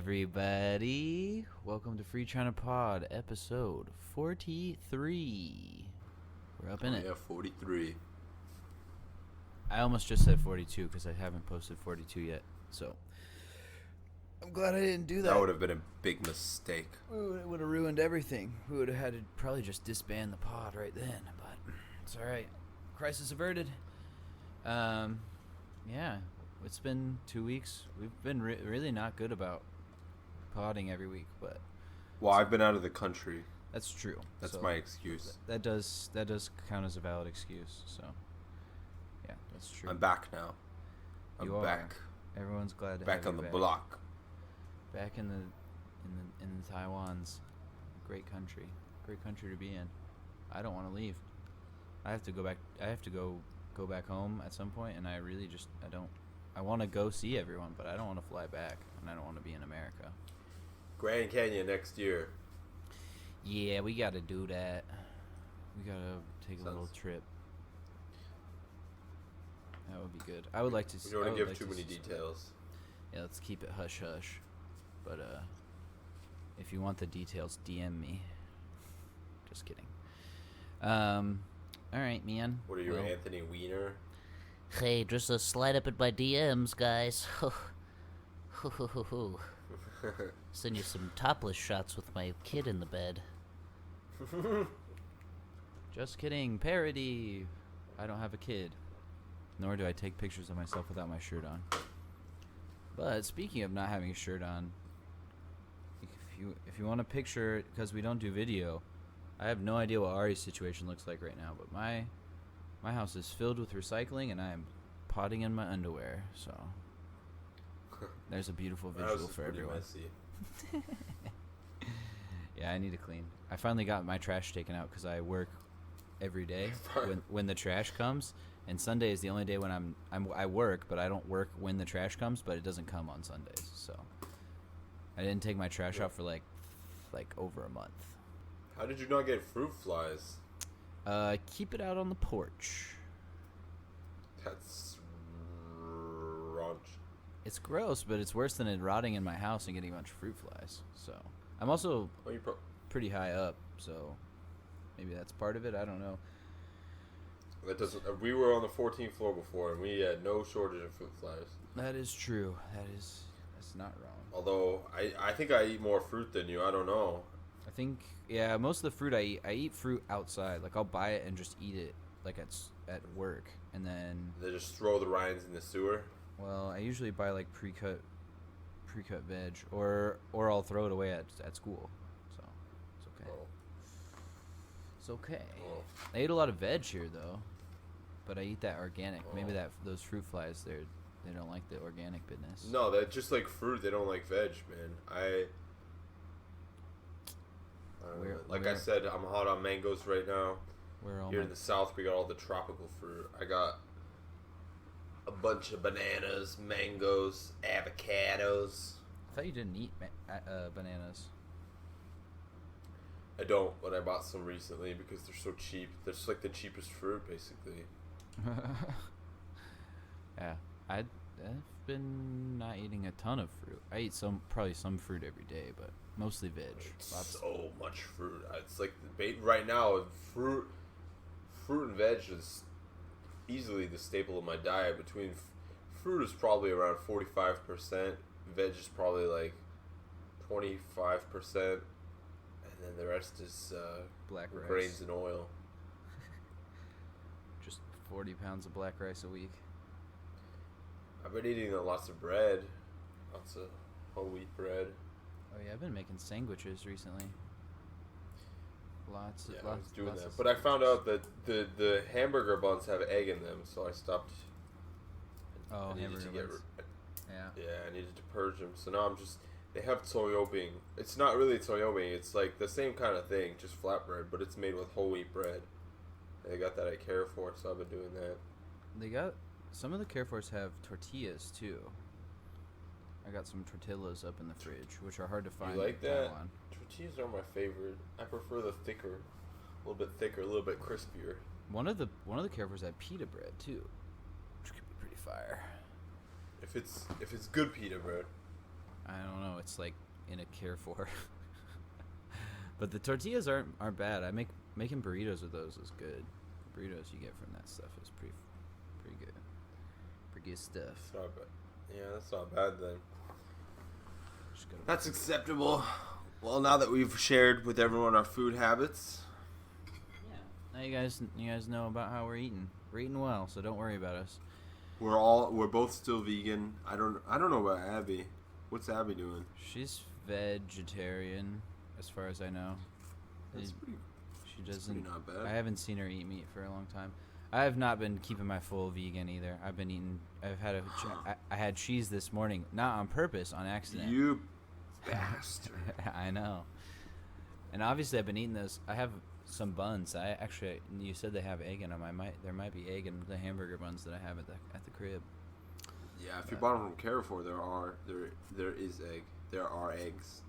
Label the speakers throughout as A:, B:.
A: everybody? Welcome to FreeChinaPod, episode 43. We're up in it.
B: Yeah, 43.
A: I almost just said 42 because I haven't posted 42 yet. So I'm glad I didn't do that.
B: That would have been a big mistake.
A: It would have ruined everything. We would have had to probably just disband the pod right then. But it's all right. Crisis averted. Yeah. It's been 2 weeks. We've been really not good about podding every week, but
B: well, I've been out of the country.
A: That's true.
B: That's
A: so
B: my excuse.
A: That does count as a valid excuse. So yeah, that's true.
B: I'm back now. I'm
A: you
B: back.
A: Are. Everyone's glad to
B: back
A: have
B: on
A: you
B: the
A: back.
B: block.
A: Back in the Taiwan's great country to be in. I don't want to leave. I have to go back. I have to go back home at some point, and I really just I want to go see everyone, but I don't want to fly back, and I don't want to be in America.
B: Grand Canyon next year.
A: Yeah, we got to do that. We got to take a little trip. That would be good. I would like to.
B: We don't want to give too many details.
A: Yeah, let's keep it hush hush. But if you want the details, DM me. Just kidding. All right, man.
B: What are you, Anthony Weiner?
C: Hey, just slide up in my DMs, guys. Send you some topless shots with my kid in the bed.
A: Just kidding. Parody. I don't have a kid. Nor do I take pictures of myself without my shirt on. But speaking of not having a shirt on, if you want a picture, because we don't do video, I have no idea what Ari's situation looks like right now, but my house is filled with recycling, and I am potting in my underwear. So there's a beautiful visual for everyone.
B: Messy.
A: Yeah, I need to clean. I finally got my trash taken out because I work every day when the trash comes, and Sunday is the only day when I work, but I don't work when the trash comes, but it doesn't come on Sundays. So I didn't take my trash out for like over a month.
B: How did you not get fruit flies?
A: Keep it out on the porch.
B: That's raunch.
A: It's gross, but it's worse than it rotting in my house and getting a bunch of fruit flies. So I'm also pretty high up, so maybe that's part of it. I don't know.
B: That doesn't. We were on the 14th floor before, and we had no shortage of fruit flies.
A: That is true. That's not wrong.
B: Although I think I eat more fruit than you. I don't know.
A: I think, yeah, most of the fruit I eat fruit outside. Like, I'll buy it and just eat it, like, at work. And then
B: They just throw the rinds in the sewer?
A: Well, I usually buy, like, pre-cut veg. Or I'll throw it away at school. So, it's okay.
B: Oh.
A: It's okay.
B: Oh.
A: I eat a lot of veg here, though. But I eat that organic.
B: Oh.
A: Maybe those fruit flies, they don't like the organic business.
B: No, they're just like fruit. They don't like veg, man. I said, I'm hot on mangoes right now. Here in the South, we got all the tropical fruit. I got a bunch of bananas, mangoes, avocados.
A: I thought you didn't eat bananas.
B: I don't, but I bought some recently because they're so cheap. They're just like the cheapest fruit, basically.
A: Yeah, I've been not eating a ton of fruit. I eat probably some fruit every day, but mostly veg.
B: So much fruit. It's like right now, fruit and veg is easily the staple of my diet. Between fruit is probably around 45%, veg is probably like 25%, and then the rest is
A: black rice,
B: grains and oil.
A: Just 40 pounds of black rice a week.
B: I've been eating lots of bread, lots of whole wheat bread.
A: Oh yeah, I've been making sandwiches recently.
B: I was doing that, but I found out that the hamburger buns have egg in them, so I stopped.
A: Oh, hamburger buns.
B: Yeah, I needed to purge them. So now they have toyobing. It's not really toyobing. It's like the same kind of thing, just flatbread, but it's made with whole wheat bread. And they got that at Carrefour, so I've been doing that.
A: Some of the Carrefours have tortillas too. I got some tortillas up in the fridge, which are hard to find.
B: You like that?
A: Taiwan.
B: Tortillas are my favorite. I prefer the thicker, a little bit thicker, a little bit crispier.
A: One of the Carrefours had pita bread too, which could be pretty fire.
B: If it's good pita bread.
A: I don't know. It's like in a Carrefour. But the tortillas aren't bad. Making burritos with those is good. The burritos you get from that stuff is pretty good. Pretty good stuff.
B: It's not bad. Yeah, that's not bad then.
A: Just gotta-
B: That's acceptable. Well, now that we've shared with everyone our food habits,
A: Now you guys know about how we're eating. We're eating well, so don't worry about us.
B: we're both still vegan. I don't know about Abby. What's Abby doing?
A: She's vegetarian, as far as I know.
B: That's
A: She
B: pretty.
A: doesn't.
B: not bad.
A: I haven't seen her eat meat for a long time. I have not been keeping my full vegan either. I've been eating. I had cheese this morning, not on purpose, on accident.
B: You bastard.
A: I know. And obviously, I've been eating those. I have some buns. You said they have egg in them. There might be egg in the hamburger buns that I have at the crib.
B: Yeah, if you bought them from Carrefour, there is egg. There are eggs.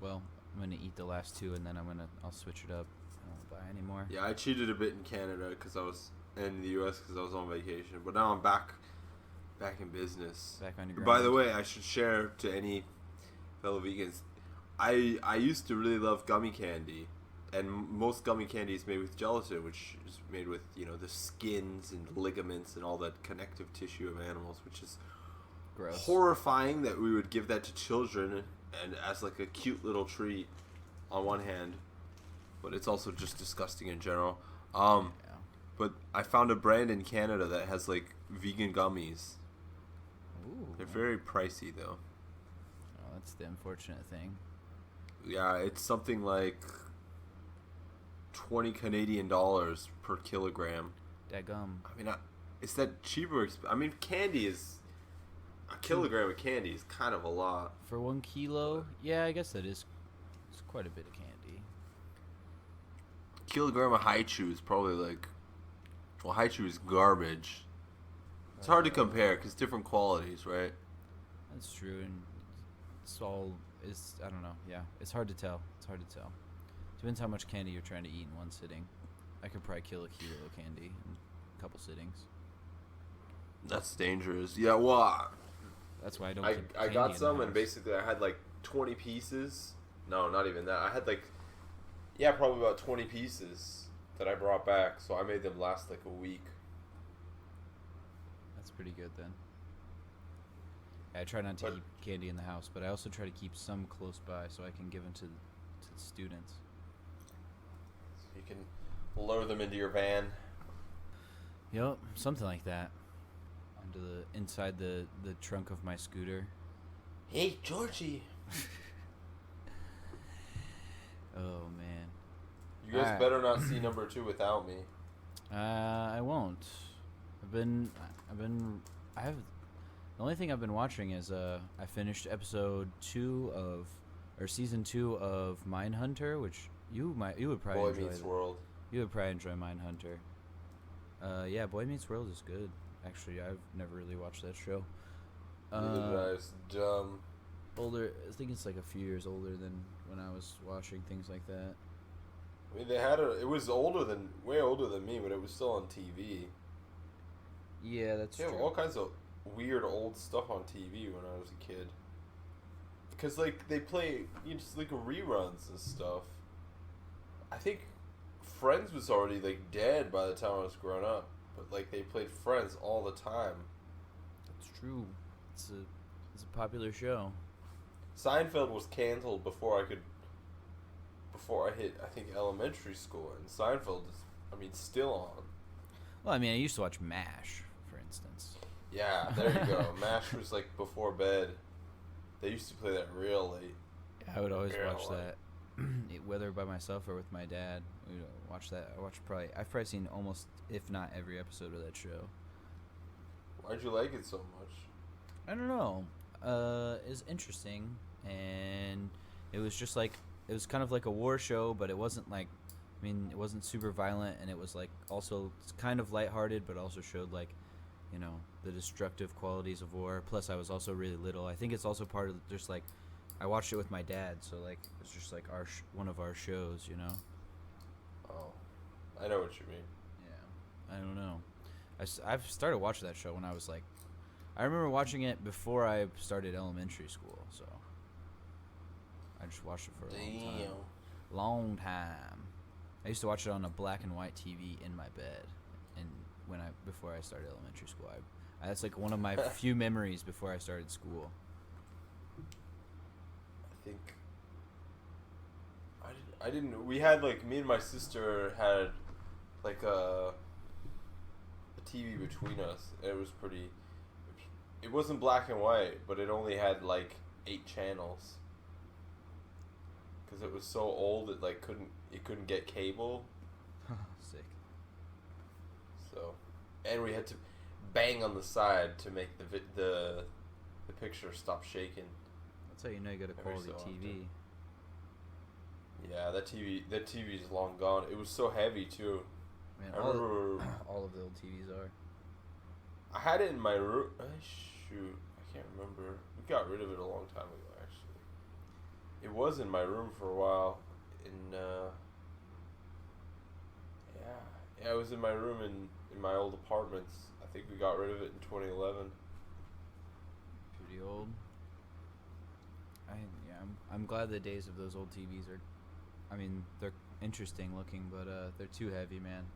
A: Well, I'm gonna eat the last two, and then I'll switch it up. I won't buy any more.
B: Yeah, I cheated a bit in Canada because I was in the U.S. because I was on vacation, but now I'm back in business.
A: Back on your grind.
B: By the way, I should share to any fellow vegans. I used to really love gummy candy, and most gummy candy is made with gelatin, which is made with the skins and ligaments and all that connective tissue of animals, which is
A: Gross.
B: horrifying that we would give that to children and as like a cute little treat on one hand, but it's also just disgusting in general.
A: Yeah.
B: But I found a brand in Canada that has like vegan gummies.
A: Ooh.
B: They're very pricey though.
A: Oh, that's the unfortunate thing.
B: Yeah, it's something like 20 Canadian dollars per kilogram.
A: Dadgum.
B: I mean, is that cheaper? I mean, candy is a kilogram of candy is kind of a lot.
A: For 1 kilo, yeah, I guess that is. It's quite a bit of candy.
B: Kilogram of Haichu is probably like, well, Haichu is garbage. It's hard to compare because different qualities, right?
A: That's true, and it's all is. I don't know. Yeah, it's hard to tell. Depends how much candy you're trying to eat in one sitting. I could probably kill a kilo of candy in a couple sittings.
B: That's dangerous. Yeah, well,
A: That's why I don't.
B: I
A: keep candy
B: got
A: in
B: some,
A: the
B: and
A: house.
B: basically I had like 20 pieces. No, not even that. I had like, yeah, probably about 20 pieces that I brought back. So I made them last like a week.
A: That's pretty good then. I try not to keep candy in the house, but I also try to keep some close by so I can give them to the students.
B: So you can load them into your van.
A: Yep, something like that. Inside the trunk of my scooter.
B: Hey, Georgie.
A: Oh man.
B: You guys
A: Alright.
B: better not see number 2 without me.
A: I won't. The only thing I've been watching is I finished season 2 of Mindhunter, which you would probably
B: Boy
A: enjoy.
B: Meets World.
A: You would probably enjoy Mindhunter. Yeah, Boy Meets World is good. Actually, I've never really watched that show.
B: Neither did I. It's dumb.
A: Older, I think it's like a few years older than when I was watching things like that.
B: I mean, it was way older than me, but it was still on TV.
A: Yeah, that's
B: They have
A: true.
B: all kinds of weird old stuff on TV when I was a kid. Because, like, they play, just, like, reruns and stuff. I think Friends was already, like, dead by the time I was growing up. But, like, they played Friends all the time.
A: That's true. It's a popular show.
B: Seinfeld was canceled before I hit, I think, elementary school. And Seinfeld is, still on.
A: Well, I used to watch MASH, for instance.
B: Yeah, there you go. MASH was, like, before bed. They used to play that real late.
A: I would always
B: Yeah,
A: watch that, whether by myself or with my dad. We would watch that. I've probably seen almost, if not every episode of that show.
B: Why'd you like it so much?
A: I don't know. It's interesting, and it was just like it was kind of like a war show, but it wasn't like, it wasn't super violent, and it was like also kind of lighthearted, but also showed like, the destructive qualities of war. Plus, I was also really little. I think it's also part of just like, I watched it with my dad, so like it's just like one of our shows,
B: Oh, I know what you mean.
A: Yeah, I don't know. I've started watching that show when I was like I remember watching it before I started elementary school, so I just watched it for a long time. I used to watch it on a black and white TV in my bed, and before I started elementary school, that's like one of my few memories before I started school.
B: I think I didn't. We had like me and my sister had like a TV between us. And it was pretty. It wasn't black and white, but it only had like 8 channels. Because it was so old, it like couldn't get cable.
A: Sick.
B: So, and we had to bang on the side to make the picture stop shaking.
A: That's how you know you got a quality TV.
B: Yeah, that TV is long gone. It was so heavy too.
A: Man,
B: I remember
A: all of the old TVs are.
B: I had it in my room. Shoot, I can't remember. We got rid of it a long time ago, actually. It was in my room for a while. Yeah, it was in my room in my old apartments. I think we got rid of it in 2011.
A: Pretty old. I'm glad the days of those old TVs are. I mean, they're interesting looking, but they're too heavy, man.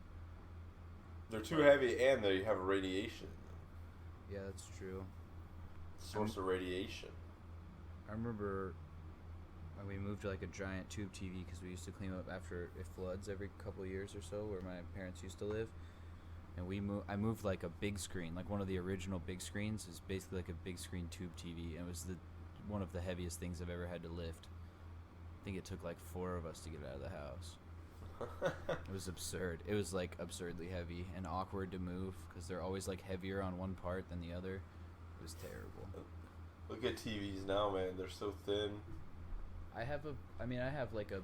B: They're too heavy, and they have radiation.
A: Yeah, that's true.
B: Source of radiation.
A: I remember when we moved to like a giant tube TV because we used to clean up after it floods every couple of years or so, where my parents used to live. And I moved like a big screen, like one of the original big screens is basically like a big screen tube TV, and it was one of the heaviest things I've ever had to lift. I think it took like 4 of us to get it out of the house. It was absurd. It was like absurdly heavy and awkward to move because they're always like heavier on one part than the other. It was terrible.
B: Look at TVs now, man. They're so thin.
A: I have like a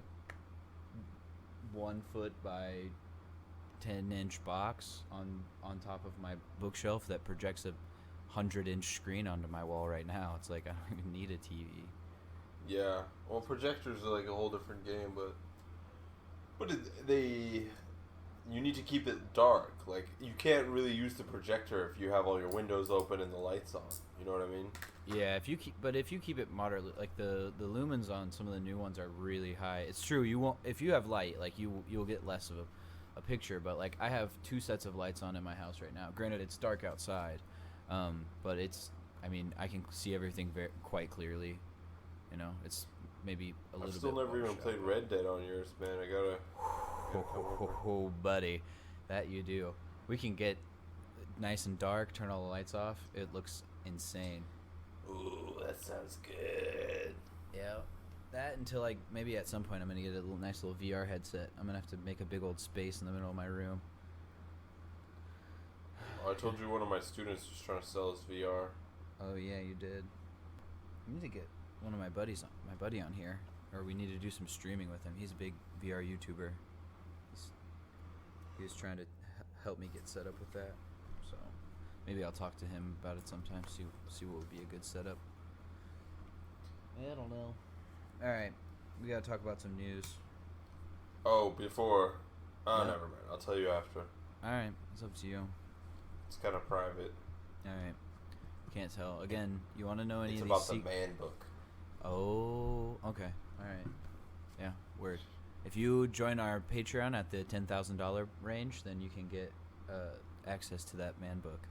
A: 1 foot by 10-inch box on top of my bookshelf that projects a 100-inch screen onto my wall right now. It's like I don't even need a TV.
B: Yeah. Well, projectors are like a whole different game, but you need to keep it dark. Like, you can't really use the projector if you have all your windows open and the lights on. You know what I mean?
A: Yeah, if you keep it moderately, like the lumens on some of the new ones are really high. It's true, you won't, if you have light, like you'll get less of a picture, but like I have 2 sets of lights on in my house right now. Granted, it's dark outside, but I can see everything quite clearly. You know, it's maybe a little bit.
B: I've still never even played Red Dead on yours, man. I gotta.
A: Oh, buddy, that you do. We can get nice and dark, turn all the lights off. It looks insane.
B: Ooh, that sounds good.
A: Yeah, that until like maybe at some point I'm gonna get a nice little VR headset. I'm gonna have to make a big old space in the middle of my room.
B: Oh, I told you one of my students was trying to sell his VR.
A: Oh yeah, you did. I need to get one of my buddy on here, or we need to do some streaming with him. He's a big VR YouTuber. He's trying to help me get set up with that. So maybe I'll talk to him about it sometime. See what would be a good setup. I don't know. All right, we gotta talk about some news.
B: Oh, before. Oh,
A: Yeah.
B: never mind. I'll tell you after.
A: All right, it's up to you.
B: It's kind of private.
A: All right, can't tell. Again, you want to know any
B: It's
A: of
B: about
A: these?
B: the man book.
A: Oh, okay. All right. Yeah, word. If you join our Patreon at the $10,000 range, then you can get access to that man book.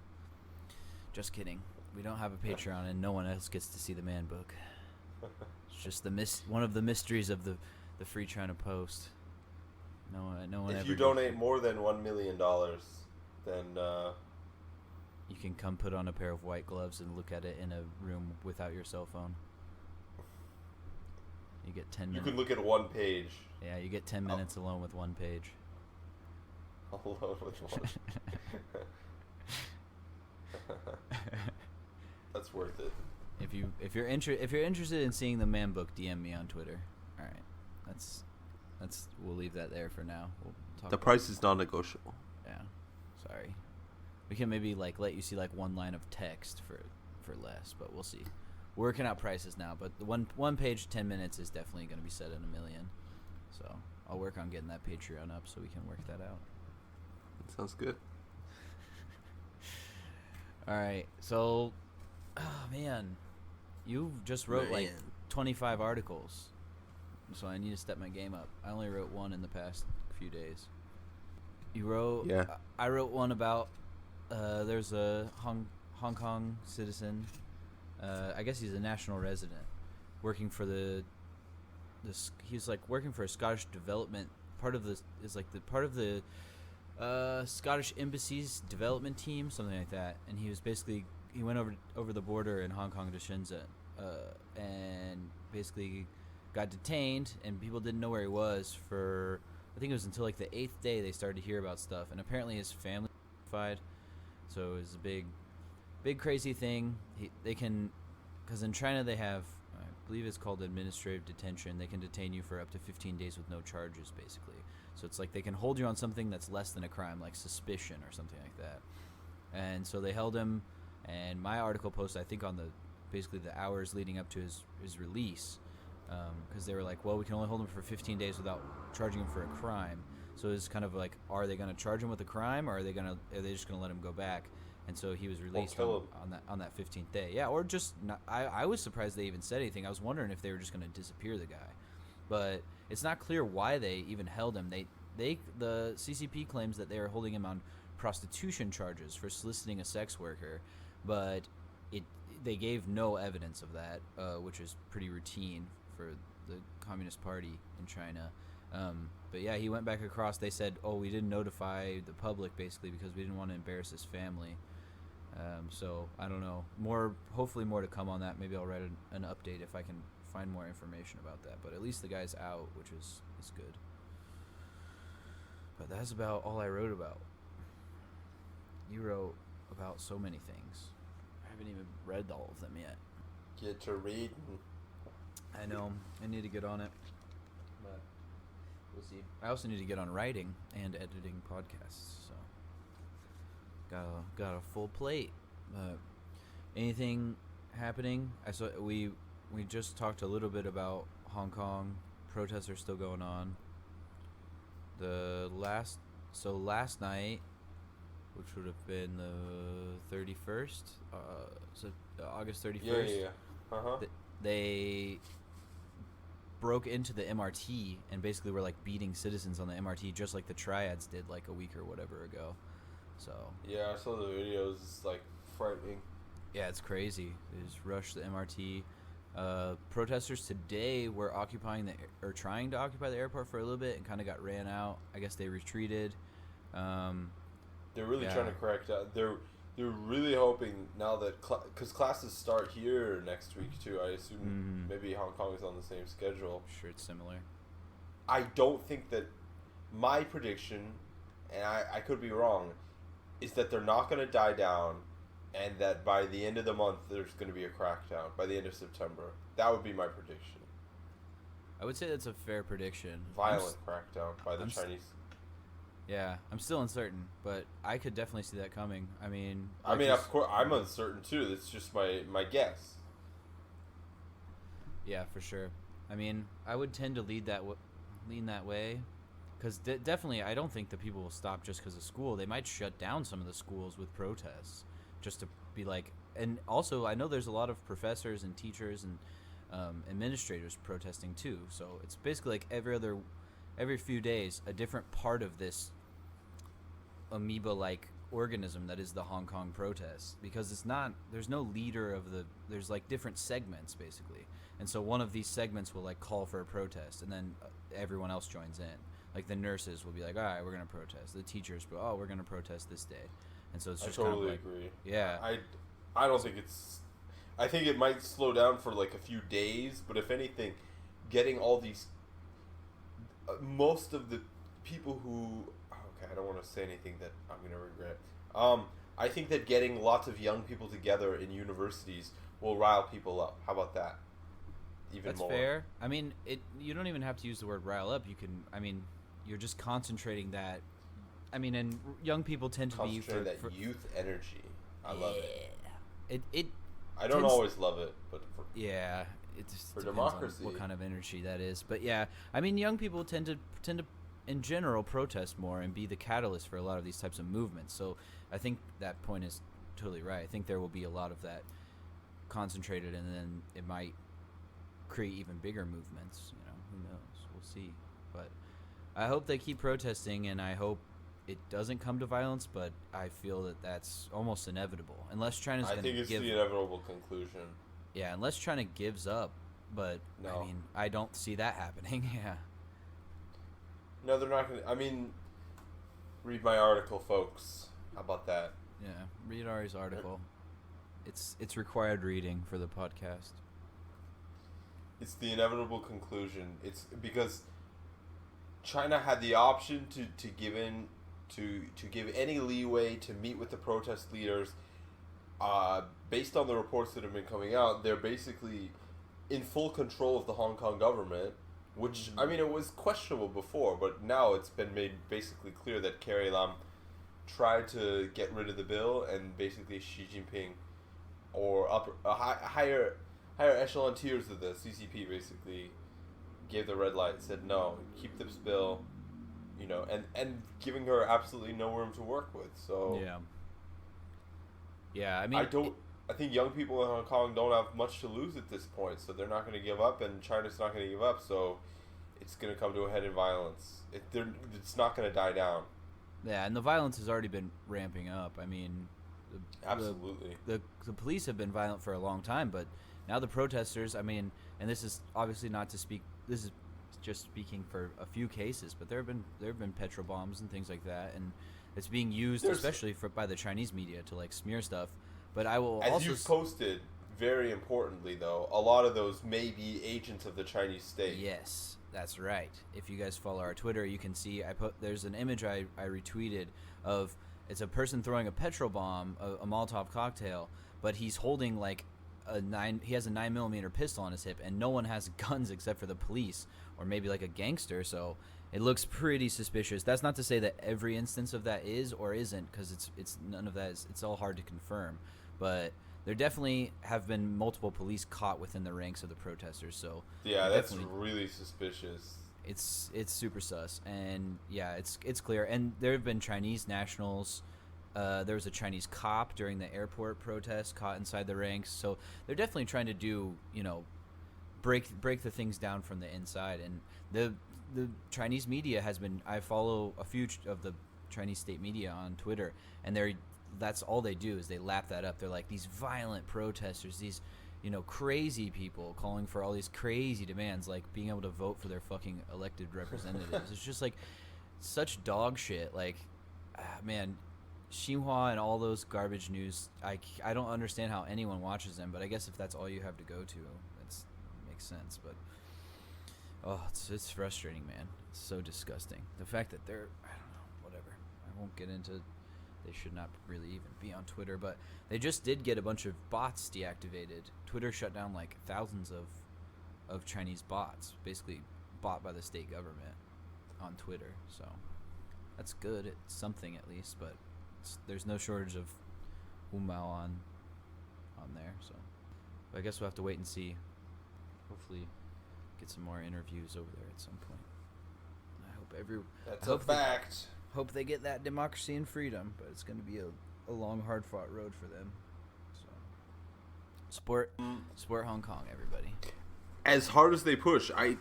A: Just kidding. We don't have a Patreon, and no one else gets to see the man book. It's just one of the mysteries of the Free China Post. No one.
B: If you donate more than $1 million, then
A: you can come put on a pair of white gloves and look at it in a room without your cell phone. You get 10 minutes.
B: you can look at one page.
A: Yeah, you get 10 minutes alone with one page.
B: Alone with one. That's worth it.
A: If you're interested in seeing the man book, DM me on Twitter. All right, that's we'll leave that there for now. We'll talk.
B: The price is non-negotiable.
A: Yeah, sorry. We can maybe like let you see like one line of text for less, but we'll see. We're working out prices now, but the one page 10 minutes is definitely going to be set at $1 million. So I'll work on getting that Patreon up so we can work that out.
B: That sounds good.
A: All right, so Oh man, you just wrote like 25 articles, so I need to step my game up. I only wrote one in the past few days. You wrote?
B: Yeah.
A: I wrote one about there's a Hong Kong citizen. I guess he's a national resident, working for he's like working for a Scottish development part of the Scottish Embassy's development team, something like that. And he went over the border in Hong Kong to Shenzhen, and basically got detained, and people didn't know where he was for, I think it was until like the 8th day they started to hear about stuff, and apparently his family was notified. So it was a big crazy thing. Because in China they have, I believe it's called administrative detention. They can detain you for up to 15 days with no charges, basically. So it's like they can hold you on something that's less than a crime, like suspicion or something like that. And so they held him, and my article posted, I think, on basically the hours leading up to his release, because they were like, well, we can only hold him for 15 days without charging him for a crime. So it's kind of like, are they going to charge him with a crime, or are they just going to let him go back? And so he was released on that 15th day. Yeah, or just not, I was surprised they even said anything. I was wondering if they were just going to disappear the guy. But it's not clear why they even held him. The CCP claims that they are holding him on prostitution charges for soliciting a sex worker, but they gave no evidence of that, which is pretty routine for the Communist Party in China. But yeah, he went back across. They said, oh, we didn't notify the public, basically, because we didn't want to embarrass his family. So I don't know. Hopefully more to come on that. Maybe I'll write an update if I can find more information about that. But at least the guy's out, which is good. But that's about all I wrote about. You wrote about so many things. I haven't even read all of them yet.
B: Get to reading.
A: I know. I need to get on it. But we'll see. I also need to get on writing and editing podcasts. So got a full plate. Anything happening? I saw we just talked a little bit about Hong Kong. Protests are still going on. Last night, which would have been the 31st, so August 31st.
B: Yeah. Uh-huh.
A: They broke into the MRT and basically were like beating citizens on the MRT, just like the triads did like a week or whatever ago. So
B: yeah, I saw the videos. It's like frightening.
A: Yeah, it's crazy. They just rushed the MRT. Protesters today were trying to occupy the airport for a little bit and kind of got ran out. I guess they retreated.
B: They're really trying to crack down. They're really hoping now that because classes start here next week too. I assume maybe Hong Kong is on the same schedule.
A: Sure, it's similar.
B: I don't think that my prediction, and I could be wrong, is that they're not going to die down, and that by the end of the month there's going to be a crackdown by the end of September. That would be my prediction.
A: I would say that's a fair prediction.
B: Violent crackdown by the Chinese.
A: Yeah, I'm still uncertain, but I could definitely see that coming. I mean,
B: of course, I'm uncertain too. That's just my guess.
A: Yeah, for sure. I mean, I would tend to lean that way, because definitely, I don't think that people will stop just because of school. They might shut down some of the schools with protests, just to be like. And also, I know there's a lot of professors and teachers and administrators protesting too. So it's basically like every few days, a different part of this amoeba-like organism that is the Hong Kong protests, because there's no leader there's like different segments basically, and so one of these segments will like call for a protest, and then everyone else joins in. Like the nurses will be like, all right, we're gonna protest. The teachers will, we're gonna protest this day, and so it's just
B: I totally
A: kind of like,
B: agree.
A: Yeah,
B: I don't think I think it might slow down for like a few days, but if anything, getting all these most of the people who I don't want to say anything that I'm going to regret. I think that getting lots of young people together in universities will rile people up. How about that? That's more.
A: Fair. I mean, you don't even have to use the word rile up. You can, you're just concentrating that. I mean, and young people tend to be
B: for youth energy. I love it. I don't always love it, but
A: it just
B: for
A: depends
B: democracy,
A: on what kind of energy that is. But yeah, I mean, young people tend to in general protest more and be the catalyst for a lot of these types of movements. So I think that point is totally right. I think there will be a lot of that concentrated, and then it might create even bigger movements. You know, who knows? We'll see. But I hope they keep protesting, and I hope it doesn't come to violence. But I feel that that's almost inevitable, unless China's going to give.
B: I think it's the inevitable conclusion.
A: Yeah, unless China gives up. But
B: No.
A: I mean, I don't see that happening. Yeah.
B: No, they're not going to. I mean, read my article, folks. How about that?
A: Yeah, read Ari's article. It's required reading for the podcast.
B: It's the inevitable conclusion. It's because China had the option to give in to give any leeway to meet with the protest leaders. Based on the reports that have been coming out, they're basically in full control of the Hong Kong government, which, I mean, it was questionable before, but now it's been made basically clear that Carrie Lam tried to get rid of the bill, and basically Xi Jinping or higher echelon tiers of the CCP basically gave the red light, said no, keep this bill, you know, and giving her absolutely no room to work with. So
A: yeah, I mean,
B: I think young people in Hong Kong don't have much to lose at this point, so they're not going to give up, and China's not going to give up, so it's going to come to a head in violence. It's not going to die down.
A: Yeah, and the violence has already been ramping up. I mean,
B: Absolutely.
A: The police have been violent for a long time, but now the protesters, I mean, and this is obviously not to speak, this is just speaking for a few cases, but there have been petrol bombs and things like that, and it's being used especially by the Chinese media to like smear stuff. But I will
B: As you've posted, very importantly though, a lot of those may be agents of the Chinese state.
A: Yes, that's right. If you guys follow our Twitter, you can see there's an image I retweeted of, it's a person throwing a petrol bomb, a Molotov cocktail, but he's holding like he has a 9mm pistol on his hip, and no one has guns except for the police or maybe like a gangster. So it looks pretty suspicious. That's not to say that every instance of that is or isn't, because it's none of that it's all hard to confirm. But there definitely have been multiple police caught within the ranks of the protesters. So
B: yeah, that's really suspicious.
A: It's super sus, and yeah, it's clear. And there have been Chinese nationals. There was a Chinese cop during the airport protest caught inside the ranks. So they're definitely trying to do, break the things down from the inside. And the Chinese media has been. I follow a few of the Chinese state media on Twitter, and that's all they do is they lap that up. They're like, these violent protesters, these crazy people calling for all these crazy demands, like being able to vote for their fucking elected representatives. It's just like such dog shit. Like, man, Xinhua and all those garbage news, I don't understand how anyone watches them, but I guess if that's all you have to go to, that makes sense. But it's frustrating, man. It's so disgusting. The fact that they're, I don't know, whatever. I won't get into. They should not really even be on Twitter, but they just did get a bunch of bots deactivated. Twitter shut down like thousands of Chinese bots, basically bought by the state government on Twitter. So that's good. It's something at least, but there's no shortage of Umao on there. So but I guess we'll have to wait and see. Hopefully get some more interviews over there at some point.
B: That's a fact.
A: Hope they get that democracy and freedom, but it's going to be a long, hard-fought road for them. So, support Hong Kong, everybody.
B: As hard as they push, I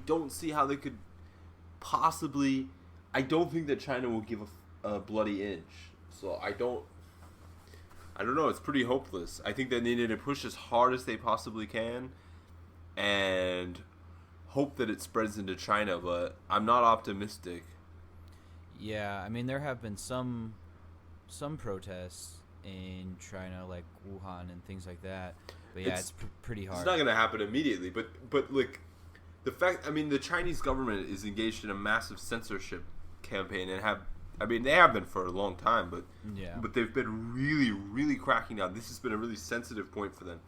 B: don't see how they could possibly. I don't think that China will give a bloody inch. So I don't know. It's pretty hopeless. I think that they need to push as hard as they possibly can, and hope that it spreads into China. But I'm not optimistic.
A: Yeah, I mean, there have been some protests in China, like Wuhan and things like that. But yeah, it's pretty hard.
B: It's not going to happen immediately, but like the fact, I mean, the Chinese government is engaged in a massive censorship campaign and they have been for a long time, but they've been really, really cracking down. This has been a really sensitive point for them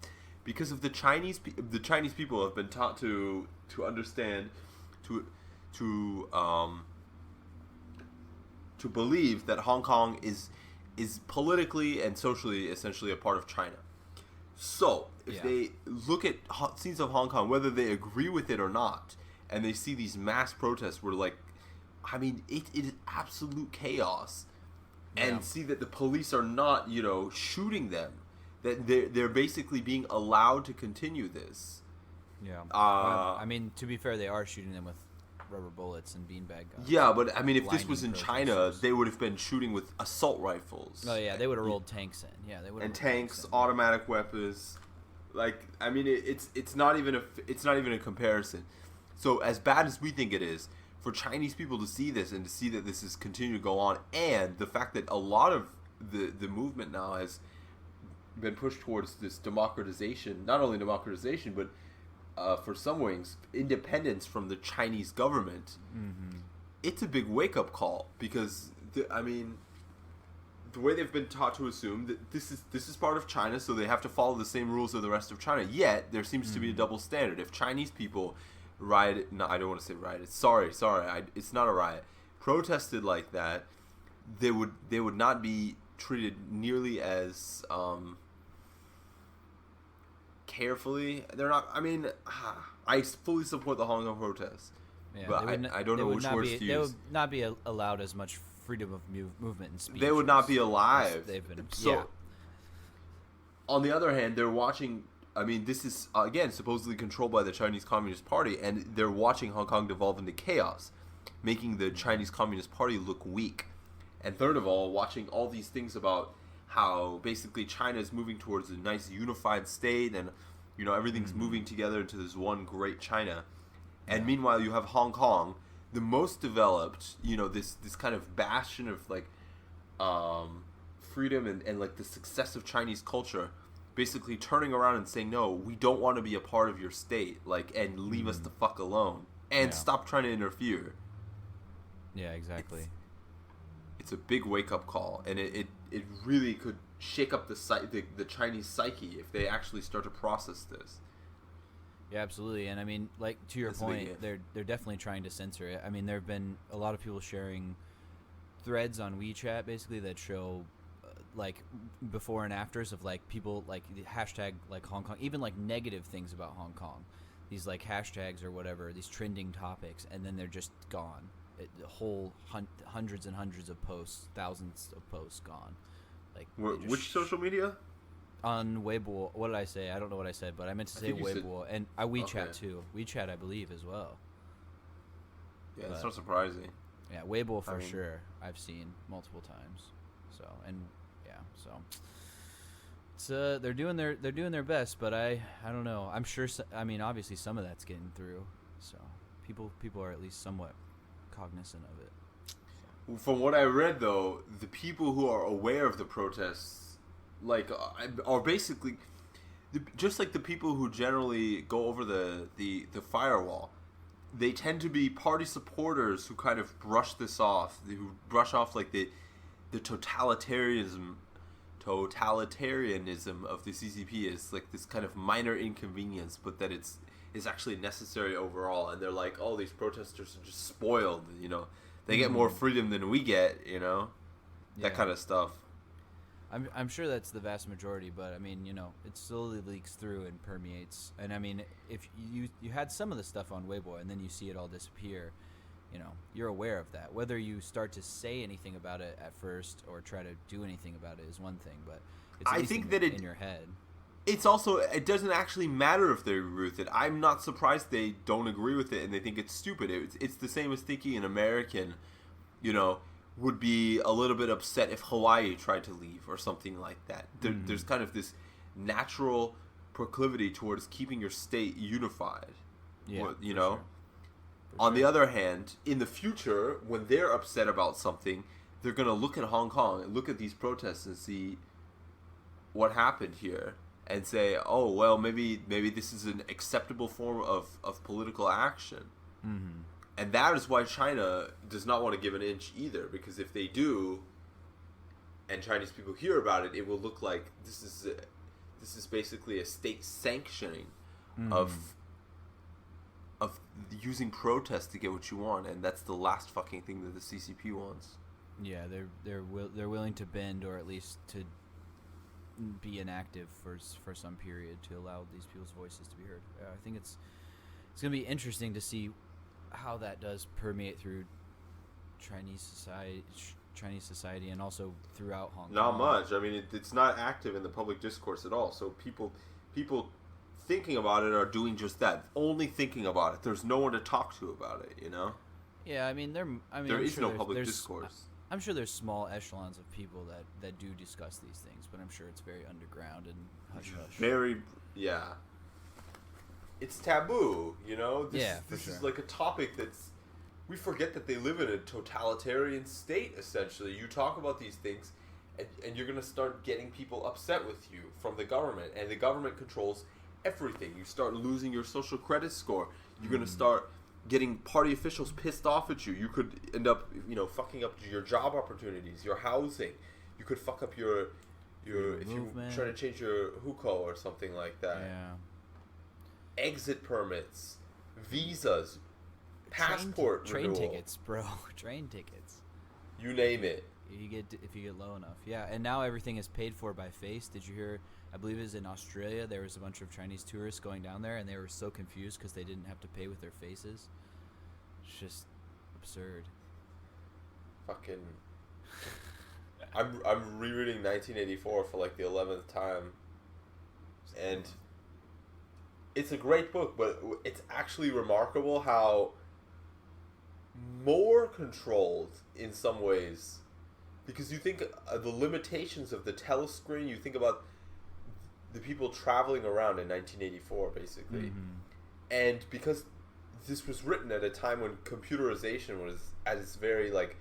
B: because of the Chinese people have been taught to understand to believe that Hong Kong is politically and socially essentially a part of China. So if they look at scenes of Hong Kong, whether they agree with it or not, and they see these mass protests where, like, I mean, it is absolute chaos, and see that the police are not, shooting them, that they're basically being allowed to continue this.
A: Yeah. Well, I mean, to be fair, they are shooting them with rubber bullets and beanbag guns.
B: Yeah, but I mean, if this was in
A: Blinding
B: China,
A: protesters.
B: they would have been shooting with assault rifles.
A: Oh yeah, they would have rolled tanks in. Yeah, they would.
B: And tanks, automatic weapons. Like, I mean, it's not even a comparison. So as bad as we think it is, for Chinese people to see this and to see that this is continuing to go on, and the fact that a lot of the movement now has been pushed towards this democratization, not only democratization, but for some wings, independence from the Chinese government.
A: Mm-hmm.
B: It's a big wake-up call because, I mean, the way they've been taught to assume that this is part of China, so they have to follow the same rules of the rest of China. Yet there seems to be a double standard. If Chinese people riot, no, I don't want to say riot. Sorry, it's not a riot. Protested like that, they would not be treated nearly as carefully. They're not. I mean, I fully support the Hong Kong protests,
A: Yeah,
B: but I don't know which words to use.
A: They would not be allowed as much freedom of movement and speech.
B: They would not be alive.
A: They've been.
B: So,
A: yeah.
B: On the other hand, they're watching. I mean, this is again supposedly controlled by the Chinese Communist Party, and they're watching Hong Kong devolve into chaos, making the Chinese Communist Party look weak. And third of all, watching all these things about how basically China is moving towards a nice unified state, and everything's moving together into this one great China. And meanwhile, you have Hong Kong, the most developed, this kind of bastion of like freedom and like the success of Chinese culture, basically turning around and saying, no, we don't want to be a part of your state, and leave us the fuck alone and stop trying to interfere.
A: Yeah, exactly.
B: It's a big wake up call, and it really could shake up the Chinese psyche if they actually start to process this.
A: Yeah, absolutely. And I mean, like, to your point, they're definitely trying to censor it. I mean, there have been a lot of people sharing threads on WeChat basically that show like before and afters of like people like the hashtag like Hong Kong, even like negative things about Hong Kong, these like hashtags or whatever, these trending topics, and then they're just gone. The whole hundreds and hundreds of posts, thousands of posts gone. Like
B: which social media?
A: On Weibo. What did I say? I don't know what I said, but I meant to say Weibo, and WeChat too. WeChat, I believe, as well.
B: Yeah, that's not surprising.
A: Yeah, Weibo for sure. I've seen multiple times. So it's they're doing their best, but I don't know. I'm sure. I mean, obviously, some of that's getting through. So people are at least somewhat cognizant of it. So.
B: From what I read, though, the people who are aware of the protests, like, are basically just like the people who generally go over the firewall. They tend to be party supporters who kind of brush this off, who brush off like the totalitarianism of the CCP is like this kind of minor inconvenience, but that it's actually necessary overall. And they're like, oh, these protesters are just spoiled, they get more freedom than we get, that kind of stuff.
A: I'm sure that's the vast majority, but I mean, it slowly leaks through and permeates. And I mean, if you had some of the stuff on Weibo and then you see it all disappear, you're aware of that. Whether you start to say anything about it at first or try to do anything about it is one thing, but it's at least in your head.
B: It's also, it doesn't actually matter if they agree with it. I'm not surprised they don't agree with it and they think it's stupid. It's the same as thinking an American, would be a little bit upset if Hawaii tried to leave or something like that. There's kind of this natural proclivity towards keeping your state unified.
A: Yeah,
B: Sure. On the other hand, in the future, when they're upset about something, they're going to look at Hong Kong and look at these protests and see what happened here and say, oh, well, maybe this is an acceptable form of political action.
A: Mm-hmm.
B: And that is why China does not want to give an inch either, because if they do, and Chinese people hear about it, it will look like this is basically a state sanctioning of using protest to get what you want, and that's the last fucking thing that the CCP wants.
A: Yeah, they're willing to bend or at least to be inactive for some period to allow these people's voices to be heard. I think it's going to be interesting to see how that does permeate through Chinese society, Chinese society and also throughout Hong Kong.
B: Not much. I mean, it's not active in the public discourse at all. So people thinking about it are doing just that. Only thinking about it. There's no one to talk to about it. You know.
A: Yeah, I mean, there
B: I'm
A: is
B: no public discourse.
A: I'm sure there's small echelons of people that do discuss these things, but I'm sure it's very underground and hush hush.
B: Very, yeah. It's taboo, you know? This is like a topic that's... We forget that they live in a totalitarian state, essentially. You talk about these things, and you're going to start getting people upset with you from the government, and the government controls everything. You start losing your social credit score. You're going to start getting party officials pissed off at you. You could end up, fucking up your job opportunities, your housing. You could fuck up your if you try to change your hukou or something like that.
A: Yeah.
B: Exit permits, visas, passport
A: train
B: renewal.
A: tickets, bro. Train tickets.
B: You name it.
A: If you get low enough. Yeah, and now everything is paid for by face. Did you hear? I believe it was in Australia. There was a bunch of Chinese tourists going down there, and they were so confused because they didn't have to pay with their faces. It's just absurd.
B: Fucking. I'm rereading 1984 for like the 11th time, and it's a great book, but it's actually remarkable how more controlled in some ways, because you think the limitations of the telescreen. You think about the people traveling around in 1984, basically, and because this was written at a time when computerization was at its very like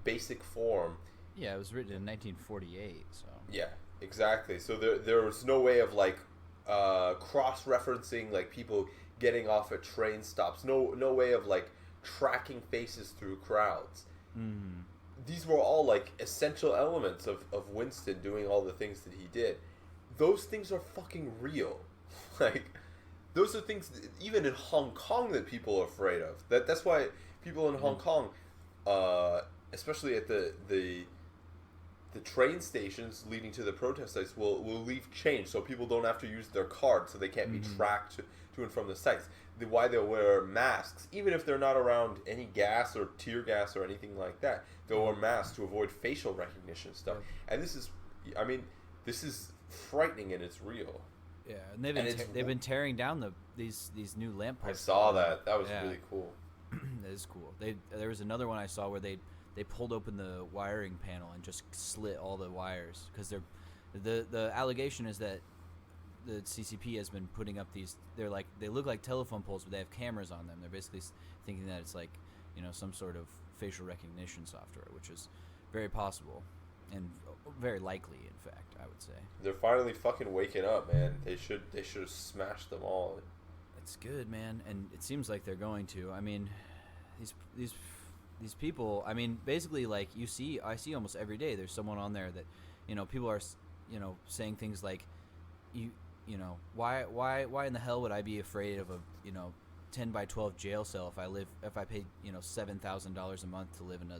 B: basic form.
A: Yeah, it was written in 1948. So
B: yeah, exactly. So there was no way of like cross-referencing like people getting off at train stops. No way of like tracking faces through crowds. These were all like essential elements of Winston doing all the things that he did. Those things are fucking real. Like, those are things even in Hong Kong that people are afraid of. That's why people in Hong Kong, especially at the train stations leading to the protest sites, will leave change so people don't have to use their card, so they can't be tracked to and from the sites. Why they'll wear masks, even if they're not around any gas or tear gas or anything like that. They'll wear masks to avoid facial recognition stuff. And this is frightening and it's real.
A: Yeah, and they've been tearing down these new lampposts.
B: I saw that. That was really cool.
A: That is cool. There was another one I saw where they pulled open the wiring panel and just slit all the wires because the allegation is that the CCP has been putting up these. They look like telephone poles, but they have cameras on them. They're basically thinking that it's like some sort of facial recognition software, which is very possible and very likely. In fact, I would say
B: they're finally fucking waking up, man. They should have smashed them all.
A: It's good, man, and it seems like they're going to. I mean, these people. I mean, basically, like I see almost every day. There's someone on there that people are saying things like why in the hell would I be afraid of a 10 by 12 jail cell if I paid $7,000 a month to live in a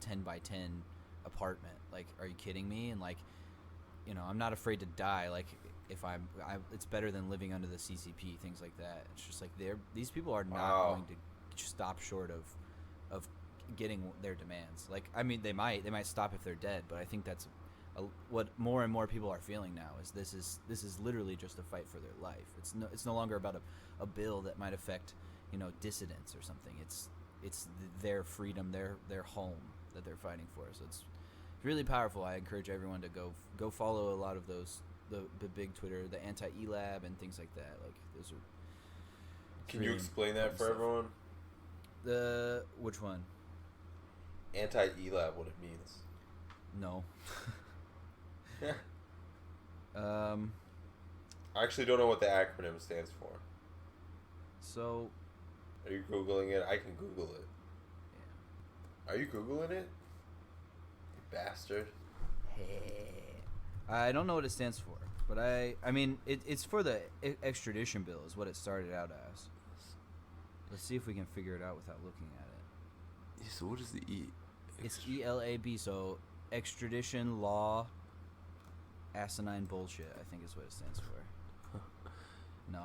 A: 10 by 10 apartment? Like, are you kidding me? And like I'm not afraid to die. Like, if it's better than living under the CCP, things like that. It's just like these people are not going to stop short of getting their demands. Like, I mean, they might stop if they're dead, but I think that's what more and more people are feeling now is this is literally just a fight for their life. It's no longer about a bill that might affect dissidents or something. It's their freedom, their home that they're fighting for. So it's really powerful. I encourage everyone to go follow a lot of those the big Twitter, the anti-ELAB and things like that. Like, those are.
B: Can you explain that for everyone?
A: Which one?
B: Anti-ELAB, what it means.
A: No.
B: I actually don't know what the acronym stands for.
A: So.
B: Are you Googling it? I can Google it.
A: Yeah.
B: Are you Googling it? You bastard.
A: I don't know what it stands for, but I mean it's for the extradition bill is what it started out as. Let's see if we can figure it out without looking at it.
B: Yeah, so what is the E?
A: It's ELAB, so extradition law asinine bullshit, I think is what it stands for. No,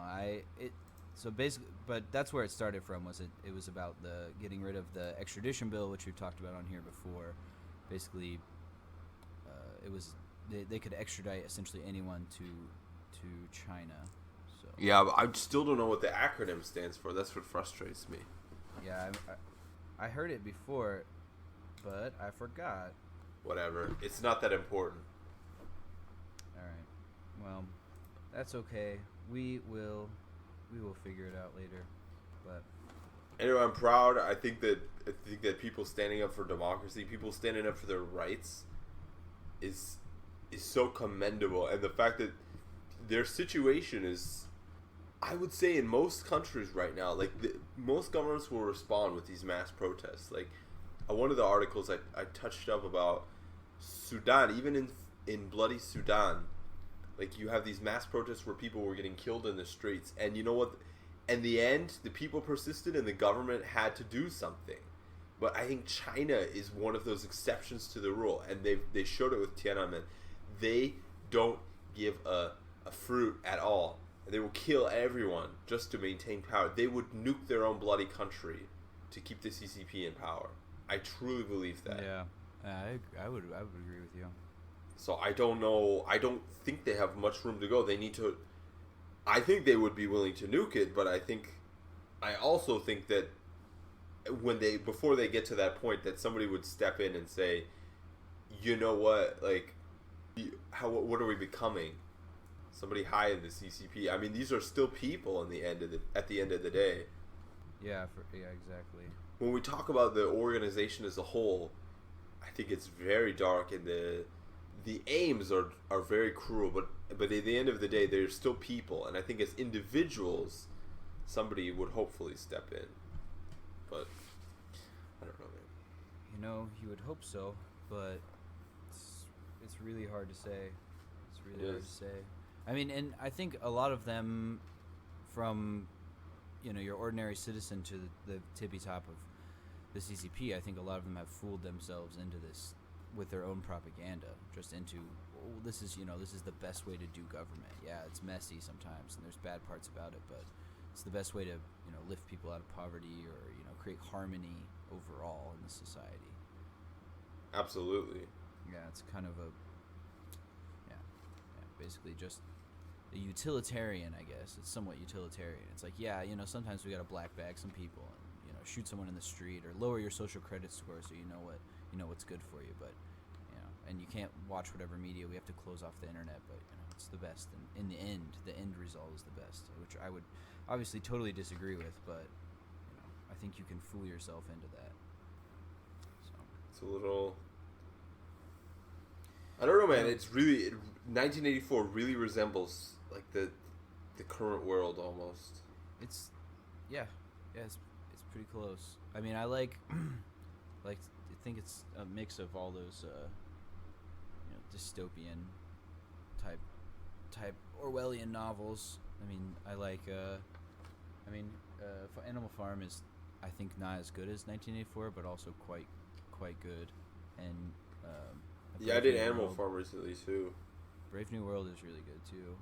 A: so basically, but that's where it started from. It was about the getting rid of the extradition bill, which we've talked about on here before, basically it was they could extradite essentially anyone to China. So
B: Yeah, but I still don't know what the acronym stands for. That's what frustrates me.
A: yeah, I heard it before, but I forgot.
B: Whatever. It's not that important.
A: All right. Well, that's okay. We will figure it out later. But
B: Anyway, I'm proud. I think that people standing up for democracy, people standing up for their rights, is so commendable. And the fact that their situation is, I would say, in most countries right now, like most governments will respond with these mass protests. Like one of the articles I touched up about Sudan, even in bloody Sudan, like you have these mass protests where people were getting killed in the streets, and you know what? In the end, the people persisted, and the government had to do something. But I think China is one of those exceptions to the rule, and they showed it with Tiananmen. They don't give a fruit at all. They will kill everyone just to maintain power. They would nuke their own bloody country to keep the CCP in power. I truly believe that.
A: yeah, I would agree with you.
B: So I don't know. I don't think they have much room to go. They need to. I think they would be willing to nuke it, but I also think that before they get to that point, that somebody would step in and say, you know what, like, what are we becoming? Somebody high in the CCP. I mean, these are still people at the end of the day.
A: Yeah, exactly.
B: When we talk about the organization as a whole, I think it's very dark, and the aims are very cruel, but at the end of the day, they're still people, and I think as individuals, somebody would hopefully step in. But I don't know, man.
A: You know, you would hope so, but it's really hard to say. It's really hard to say. I mean, and I think a lot of them, from your ordinary citizen to the tippy top of the CCP, I think a lot of them have fooled themselves into this with their own propaganda, just into this is the best way to do government. Yeah, it's messy sometimes, and there's bad parts about it, but it's the best way to lift people out of poverty or create harmony overall in the society.
B: Absolutely.
A: Yeah, it's kind of basically just a utilitarian, I guess. It's somewhat utilitarian. It's like, sometimes we gotta black bag some people and shoot someone in the street or lower your social credit score so you know what's good for you, but and you can't watch whatever media. We have to close off the internet, but it's the best. And in the end result is the best, which I would obviously totally disagree with, but I think you can fool yourself into that. So
B: it's a little. I don't know, man. It's really 1984 really resembles like the current world almost.
A: It's it's pretty close. I mean, I like I think it's a mix of all those dystopian type Orwellian novels. I mean, I like Animal Farm is, I think, not as good as 1984, but also quite good. And
B: I did Animal Farm recently too.
A: Brave New World is really good too.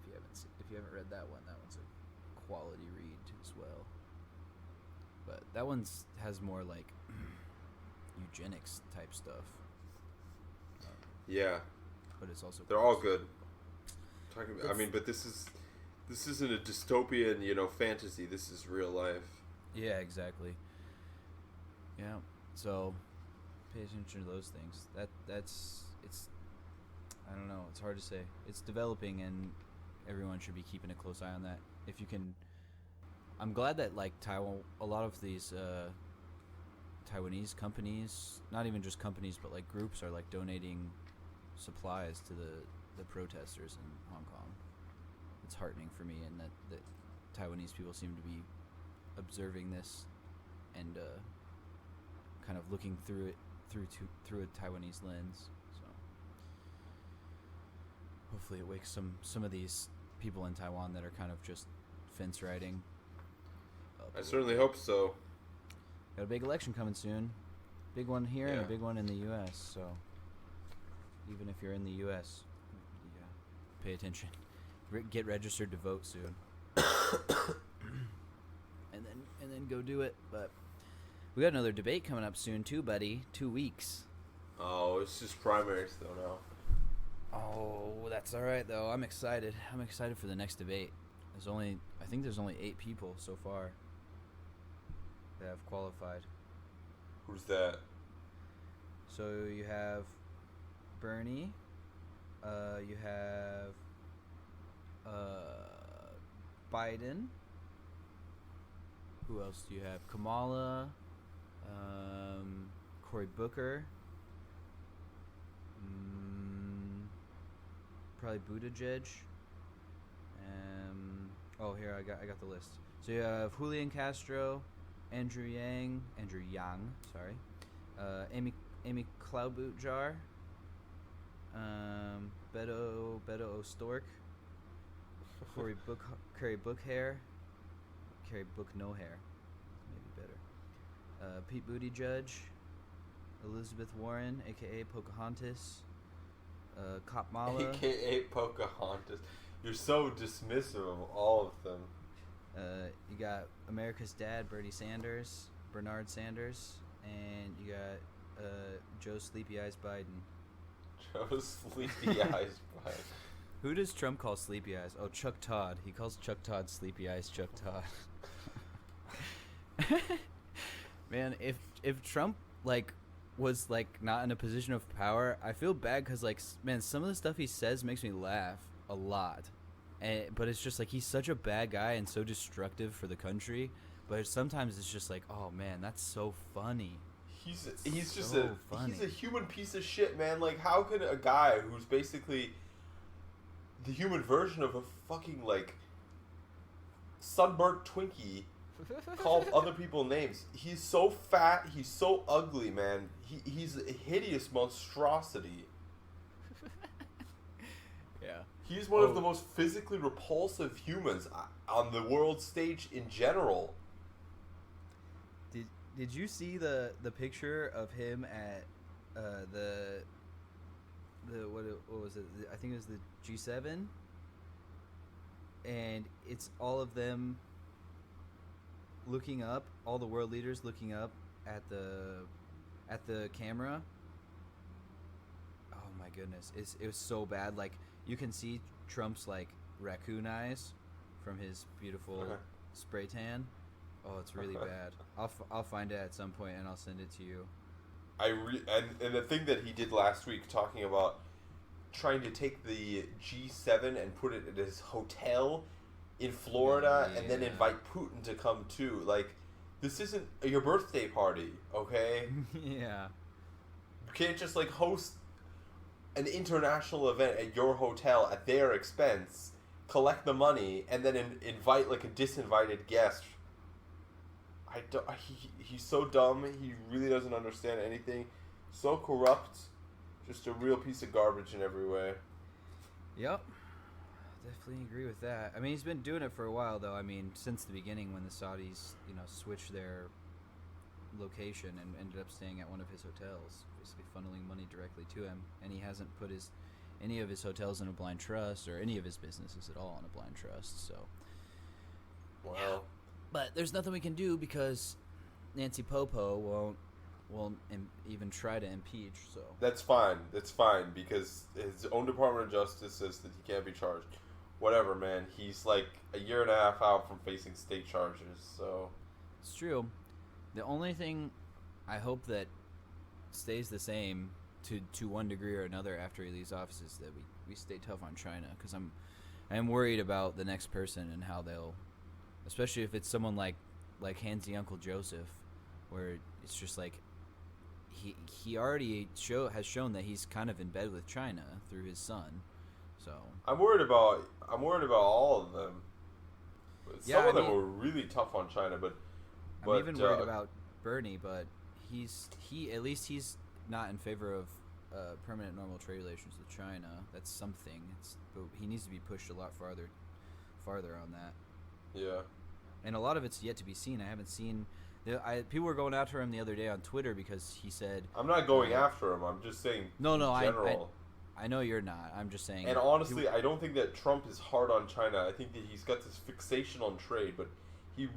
A: If you haven't read that one, that one's a quality read as well. But that one's has more like eugenics type stuff.
B: Yeah,
A: but it's also
B: they're all good. But this isn't a dystopian, fantasy. This is real life.
A: Yeah, exactly. Yeah, so pay attention to those things. It's I don't know. It's hard to say. It's developing, and everyone should be keeping a close eye on that. If you can, I'm glad that like Taiwan, a lot of these Taiwanese companies, not even just companies, but like groups, are like donating supplies to the protesters in Hong Kong. It's heartening for me, and that Taiwanese people seem to be observing this and kind of looking through it through a Taiwanese lens. So hopefully it wakes some of these people in Taiwan that are kind of just fence riding up.
B: I certainly hope so.
A: Got a big election coming soon. Big one here and a big one in the U.S. So even if you're in the U.S., pay attention. Get registered to vote soon. and then go do it. But we got another debate coming up soon too, buddy. 2 weeks.
B: Oh, it's just primary still now.
A: Oh, that's all right though. I'm excited. I'm excited for the next debate. I think there's only 8 people so far that have qualified.
B: Who's that?
A: So you have Bernie. You have Biden. Who else do you have? Kamala. Cory Booker. Probably Buttigieg. Here I got the list. So you have Julian Castro, Andrew Yang, sorry, Amy Klobuchar, Beto O'Stork, Cory Bookhair, Cory Book No Hair, maybe better. Pete Buttigieg, Elizabeth Warren, aka Pocahontas, Kamala,
B: AKA Pocahontas. You're so dismissive of all of them.
A: You got America's Dad, Bernard Sanders, and you got Joe Sleepy Eyes Biden.
B: Joe Sleepy Eyes Biden.
A: Who does Trump call Sleepy Eyes? Oh, Chuck Todd. He calls Chuck Todd Sleepy Eyes Chuck Todd. Man, if Trump was not in a position of power, I feel bad because man, some of the stuff he says makes me laugh a lot. But it's just he's such a bad guy and so destructive for the country. But sometimes it's just oh man, that's so funny.
B: He's just a human piece of shit, man. How could a guy who's basically the human version of a fucking sunburnt Twinkie call other people names? He's so fat, he's so ugly, man. He's a hideous monstrosity.
A: Yeah.
B: He's one of the most physically repulsive humans on the world stage in general.
A: Did you see the picture of him at the what was it? I think it was the G7, and it's all of them looking up, all the world leaders looking up at the camera. Oh my goodness, it was so bad. You can see Trump's raccoon eyes from his beautiful spray tan. Oh, it's really bad. I'll find it at some point and I'll send it to you.
B: And the thing that he did last week, talking about trying to take the G7 and put it at his hotel in Florida and then invite Putin to come too. This isn't your birthday party, okay?
A: Yeah.
B: You can't just host an international event at your hotel at their expense, collect the money, and then invite a disinvited guest. He's so dumb. He really doesn't understand anything. So corrupt. Just a real piece of garbage in every way.
A: Yep. Definitely agree with that. I mean, he's been doing it for a while, though. I mean, since the beginning when the Saudis, switched their location and ended up staying at one of his hotels, basically funneling money directly to him. And he hasn't put any of his hotels in a blind trust or any of his businesses at all in a blind trust. So,
B: wow.
A: But there's nothing we can do because Nancy Popo won't even try to impeach. So
B: that's fine. That's fine because his own Department of Justice says that he can't be charged. Whatever, man. He's a year and a half out from facing state charges. So
A: it's true. The only thing I hope that stays the same to one degree or another after he leaves office is that we stay tough on China, because I'm worried about the next person and how they'll, especially if it's someone like Handsy Uncle Joseph, where it's just he already has shown that he's kind of in bed with China through his son. So
B: I'm worried about all of them. Some of them were really tough on China, but
A: I'm even worried about Bernie, but he at least he's not in favor of permanent normal trade relations with China. That's something. But he needs to be pushed a lot farther on that.
B: Yeah.
A: And a lot of it's yet to be seen. I haven't seen. People were going after him the other day on Twitter because he said.
B: I'm not going after him. I'm just saying.
A: No,
B: general.
A: I know you're not. I'm just saying.
B: And honestly, I don't think that Trump is hard on China. I think that he's got this fixation on trade, but he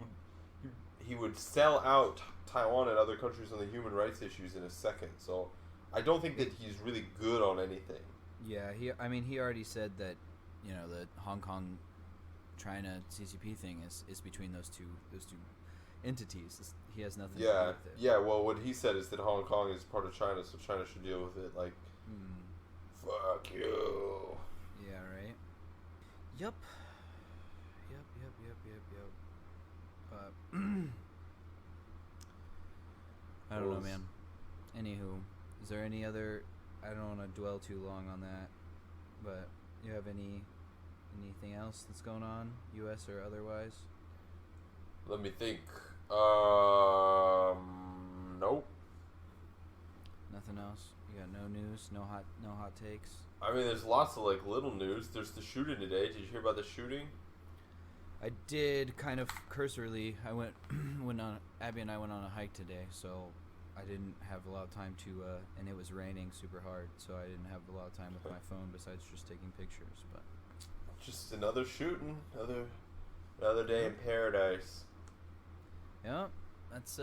B: would sell out Taiwan and other countries on the human rights issues in a second. So I don't think that he's really good on anything.
A: Yeah, he already said that, the Hong Kong China CCP thing is between those two entities. He has nothing to do with it.
B: Yeah, well, what he said is that Hong Kong is part of China, so China should deal with it. Like, fuck you.
A: Yeah, right? Yep. I don't know, man. Anywho, is there any other... I don't want to dwell too long on that, but you have anything else that's going on, U.S. or otherwise?
B: Let me think. Nope.
A: Nothing else? You got no news, no hot takes?
B: I mean, there's lots of, like, little news. There's the shooting today. Did you hear about the shooting?
A: I did, kind of cursorily. I went Abby and I went on a hike today, so I didn't have a lot of time to, and it was raining super hard, so I didn't have a lot of time with my phone besides just taking pictures. But
B: just another shooting, another day in paradise.
A: Yeah, that's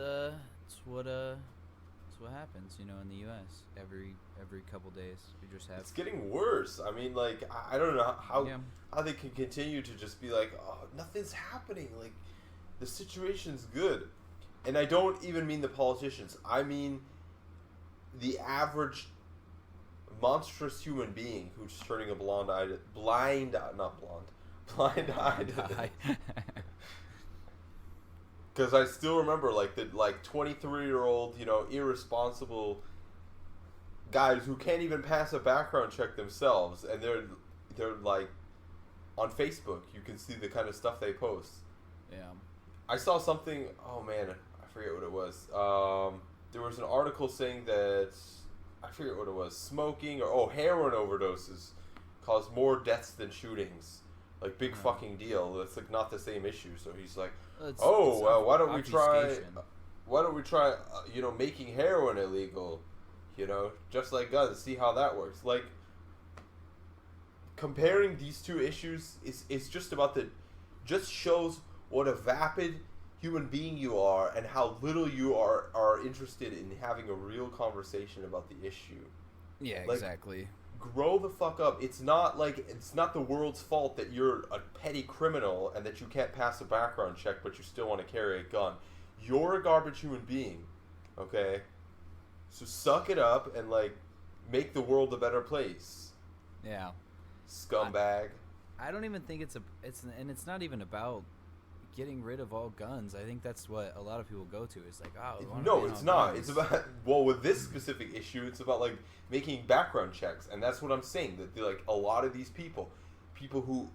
A: what happens, in the U.S. every couple days. You just have.
B: It's getting worse. I mean, like, I don't know how they can continue to just be like, oh, nothing's happening. Like, the situation's good. And I don't even mean the politicians. I mean the average monstrous human being who's turning a blind eye to because I still remember, like, the 23-year-old, irresponsible guys who can't even pass a background check themselves, and they're like, on Facebook, you can see the kind of stuff they post.
A: Yeah. I
B: saw something, oh man, I forget what it was. There was an article saying that, I forget what it was, smoking or heroin overdoses cause more deaths than shootings. Like, big fucking deal. It's like not the same issue. So he's like, why don't we try making heroin illegal, just like guns, see how that works. Like, comparing these two issues is just about just shows what a vapid human being you are and how little you are interested in having a real conversation about the issue.
A: Yeah,
B: like,
A: exactly.
B: Grow the fuck up. It's not the world's fault that you're a petty criminal and that you can't pass a background check but you still want to carry a gun. You're a garbage human being, okay? So suck it up and, make the world a better place.
A: Yeah.
B: Scumbag.
A: I don't even think it's not even about getting rid of all guns. I think that's what a lot of people go to. Is like,
B: no, it's not. Guns. It's about, with this specific issue, it's about making background checks, and that's what I'm saying. That a lot of these people who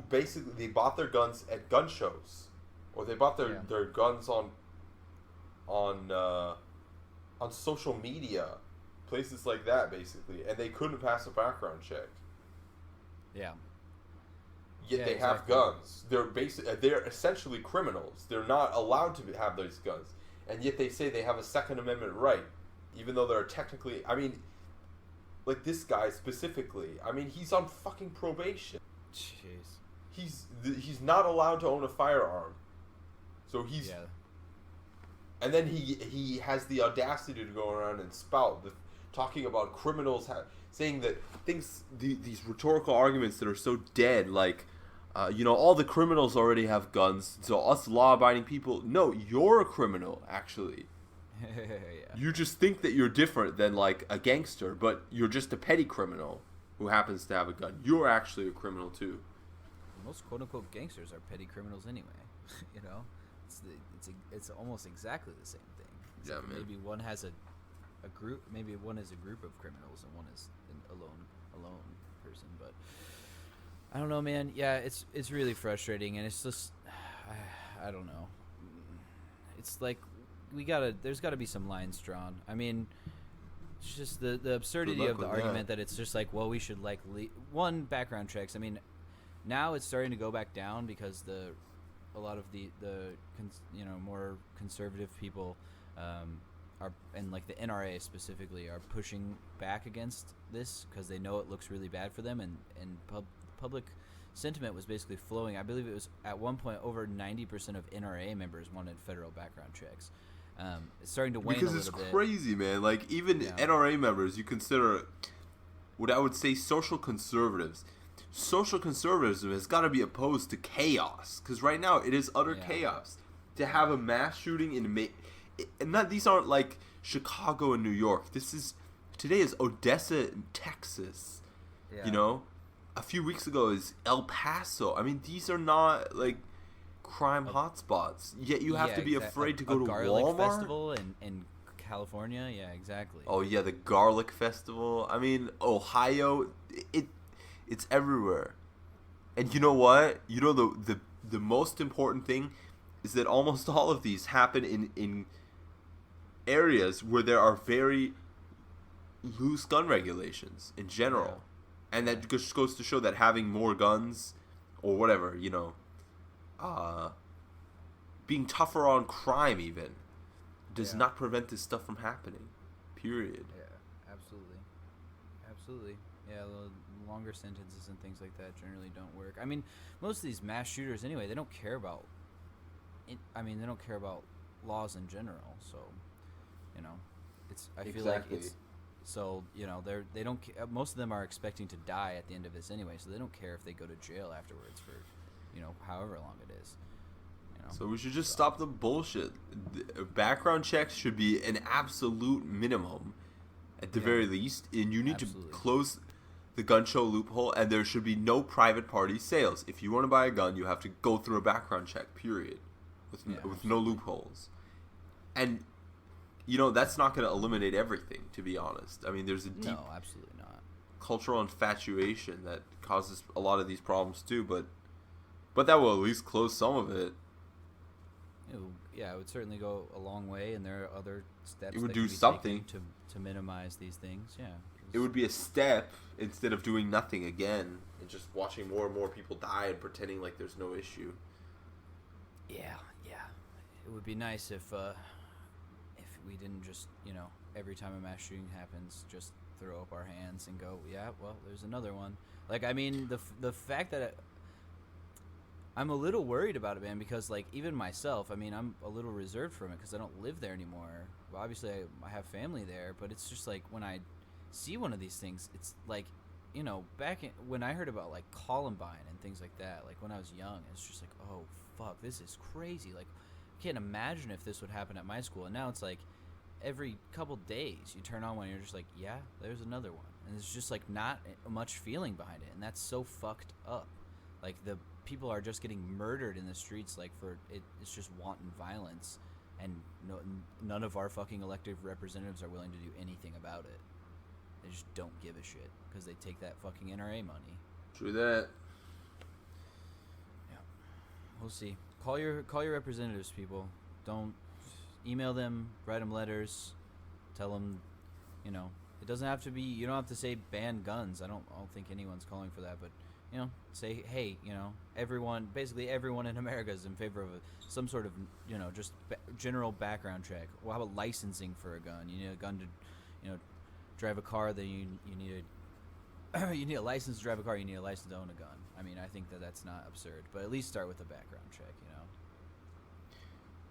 B: basically they bought their guns at gun shows, or they bought their guns on social media, places like that, basically, and they couldn't pass a background check.
A: Yeah.
B: Yet they have guns. They're essentially criminals. They're not allowed to have those guns, and yet they say they have a Second Amendment right, even though they're technically. I mean, like this guy specifically. I mean, he's on fucking probation.
A: Jeez.
B: He's not allowed to own a firearm, so he's. Yeah. And then he has the audacity to go around and spout talking about criminals saying that these rhetorical arguments that are so dead, like. All the criminals already have guns, so us law-abiding people... No, you're a criminal, actually.
A: Yeah.
B: You just think that you're different than, a gangster, but you're just a petty criminal who happens to have a gun. You're actually a criminal, too.
A: Most quote-unquote gangsters are petty criminals anyway, It's almost exactly the same thing. It's man. Maybe one has a group... Maybe one is a group of criminals and one is an alone person, but... I don't know, man. Yeah, it's really frustrating, and it's just I don't know. It's like there's got to be some lines drawn. I mean, it's just the absurdity of the argument that it's just like, well, we should one background checks. I mean, now it's starting to go back down because a lot of the more conservative people are, and the NRA specifically, are pushing back against this because they know it looks really bad for them, and public sentiment was basically flowing. I believe it was at one point over 90% of NRA members wanted federal background checks. It's starting to wane
B: because
A: a
B: it's
A: little bit.
B: crazy, man. Like even
A: Yeah.
B: NRA members, you consider what I would say social conservatives. Social conservatism has got to be opposed to chaos because right now it is utter chaos. To have a mass shooting and these aren't like Chicago and New York. Today is Odessa, Texas.
A: Yeah.
B: You know, a few weeks ago is El Paso. I mean, these are not like crime hotspots. Yet you have to be afraid to go to
A: garlic
B: Walmart.
A: festival in California. Yeah, exactly.
B: Oh yeah, the garlic festival. I mean, Ohio. It's everywhere. And you know what? You know the most important thing is that almost all of these happen in areas where there are very loose gun regulations in general. And that just goes to show that having more guns or whatever, being tougher on crime even does not prevent this stuff from happening. Period.
A: Yeah, absolutely. Yeah, the longer sentences and things like that generally don't work. I mean, most of these mass shooters anyway, they don't care about laws in general. So, I feel like it's so they don't. Most of them are expecting to die at the end of this anyway, so they don't care if they go to jail afterwards for, however long it is.
B: So we should just stop the bullshit. Background checks should be an absolute minimum, at the very least, and you need to close the gun show loophole, and there should be no private party sales. If you want to buy a gun, you have to go through a background check, period, with no loopholes. And that's not going to eliminate everything, to be honest. I mean, there's a deep
A: absolutely not.
B: cultural infatuation that causes a lot of these problems too, but that will at least close some of it.
A: It would certainly go a long way, and there are other steps.
B: It would
A: that
B: do
A: can be
B: something
A: taken to minimize these things. Yeah,
B: it would be a step instead of doing nothing again and just watching more and more people die and pretending like there's no issue.
A: Yeah. It would be nice if we didn't just every time a mass shooting happens just throw up our hands and go, yeah, well, there's another one. Like, I mean, the fact that I'm a little worried about it, man, because like even myself, I mean, I'm a little reserved from it because I don't live there anymore. Well, obviously I have family there, but it's just like when I see one of these things, it's like, back when I heard about like Columbine and things like that, like when I was young, it's just like, oh fuck, this is crazy. Like, I can't imagine if this would happen at my school. And now it's like every couple days you turn on one and you're just like, yeah, there's another one, and it's just like not much feeling behind it, and that's so fucked up. Like, the people are just getting murdered in the streets, like, for it. It's just wanton violence, and none of our fucking elected representatives are willing to do anything about it. They just don't give a shit because they take that fucking NRA money.
B: True that.
A: Yeah, we'll see. Call your representatives, people. Don't email them, write them letters, tell them, it doesn't have to be. You don't have to say ban guns. I don't think anyone's calling for that, but. Say, hey, basically everyone in America is in favor of some sort of, just general background check. Well, how about licensing for a gun? You need a gun to, drive a car. Then you need you need a license to drive a car. You need a license to own a gun. I mean, I think that's not absurd, but at least start with a background check.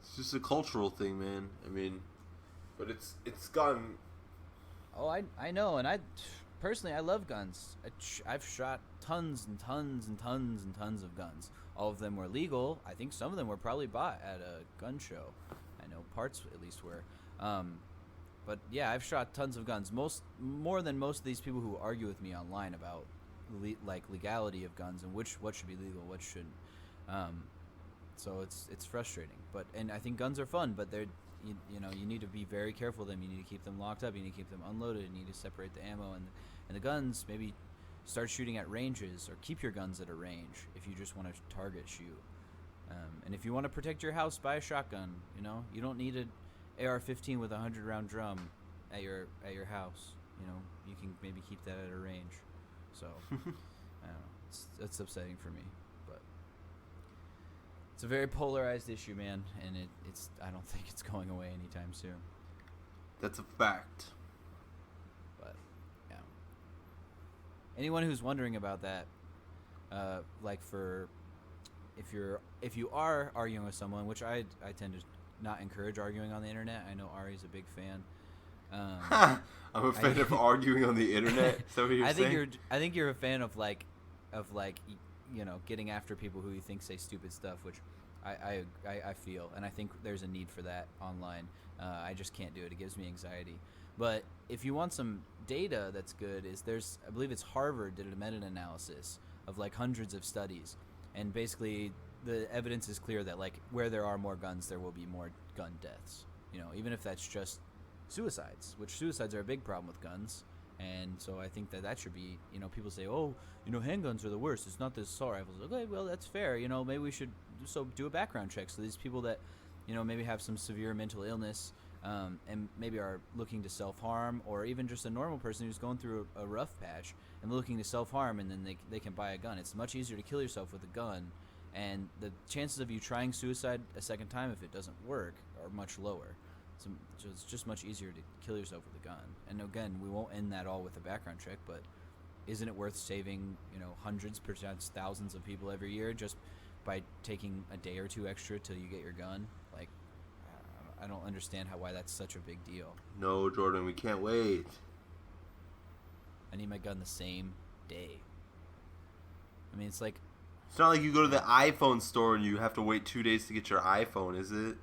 B: It's just a cultural thing, man. I mean, but it's gotten.
A: Oh, I know, and personally, I love guns. I've shot tons and tons and tons and tons of guns. All of them were legal. I think some of them were probably bought at a gun show. I know parts at least were. But yeah, I've shot tons of guns. More than most of these people who argue with me online about legality of guns and what should be legal, what shouldn't. So it's frustrating. And I think guns are fun, but they're you need to be very careful with them. You need to keep them locked up. You need to keep them unloaded. You need to separate the ammo and the guns. Maybe start shooting at ranges, or keep your guns at a range if you just want to target shoot. And if you want to protect your house, buy a shotgun. You don't need an AR-15 with a 100-round drum at your house. You can maybe keep that at a range. So I don't know. It's upsetting for me, but it's a very polarized issue, man, and it's I don't think it's going away anytime soon.
B: That's a fact.
A: But yeah, anyone who's wondering about that, if you are arguing with someone, which I tend to not encourage arguing on the internet. I know Ari's a big fan.
B: I'm a fan of arguing on the internet. Is that what you're saying?
A: I think you're a fan of like getting after people who you think say stupid stuff, which I feel, and I think there's a need for that online. I just can't do it. It gives me anxiety. But if you want some data that's good, I believe it's Harvard did a meta-analysis of like hundreds of studies, and basically the evidence is clear that like where there are more guns, there will be more gun deaths. Even if that's just suicides, which suicides are a big problem with guns. And so I think that should be, people say, oh, handguns are the worst. It's not the assault rifles. Okay, well, that's fair. Maybe we should do a background check. So these people that, maybe have some severe mental illness and maybe are looking to self-harm, or even just a normal person who's going through a rough patch and looking to self-harm, and then they can buy a gun. It's much easier to kill yourself with a gun. And the chances of you trying suicide a second time if it doesn't work are much lower. So it's just much easier to kill yourself with a gun. And again, we won't end that all with a background check, but isn't it worth saving, hundreds, perhaps thousands of people every year just by taking a day or two extra till you get your gun? Like, I don't understand why that's such a big deal.
B: No, Jordan, we can't wait.
A: I need my gun the same day. I mean, it's like...
B: It's not like you go to the iPhone store and you have to wait 2 days to get your iPhone, is it?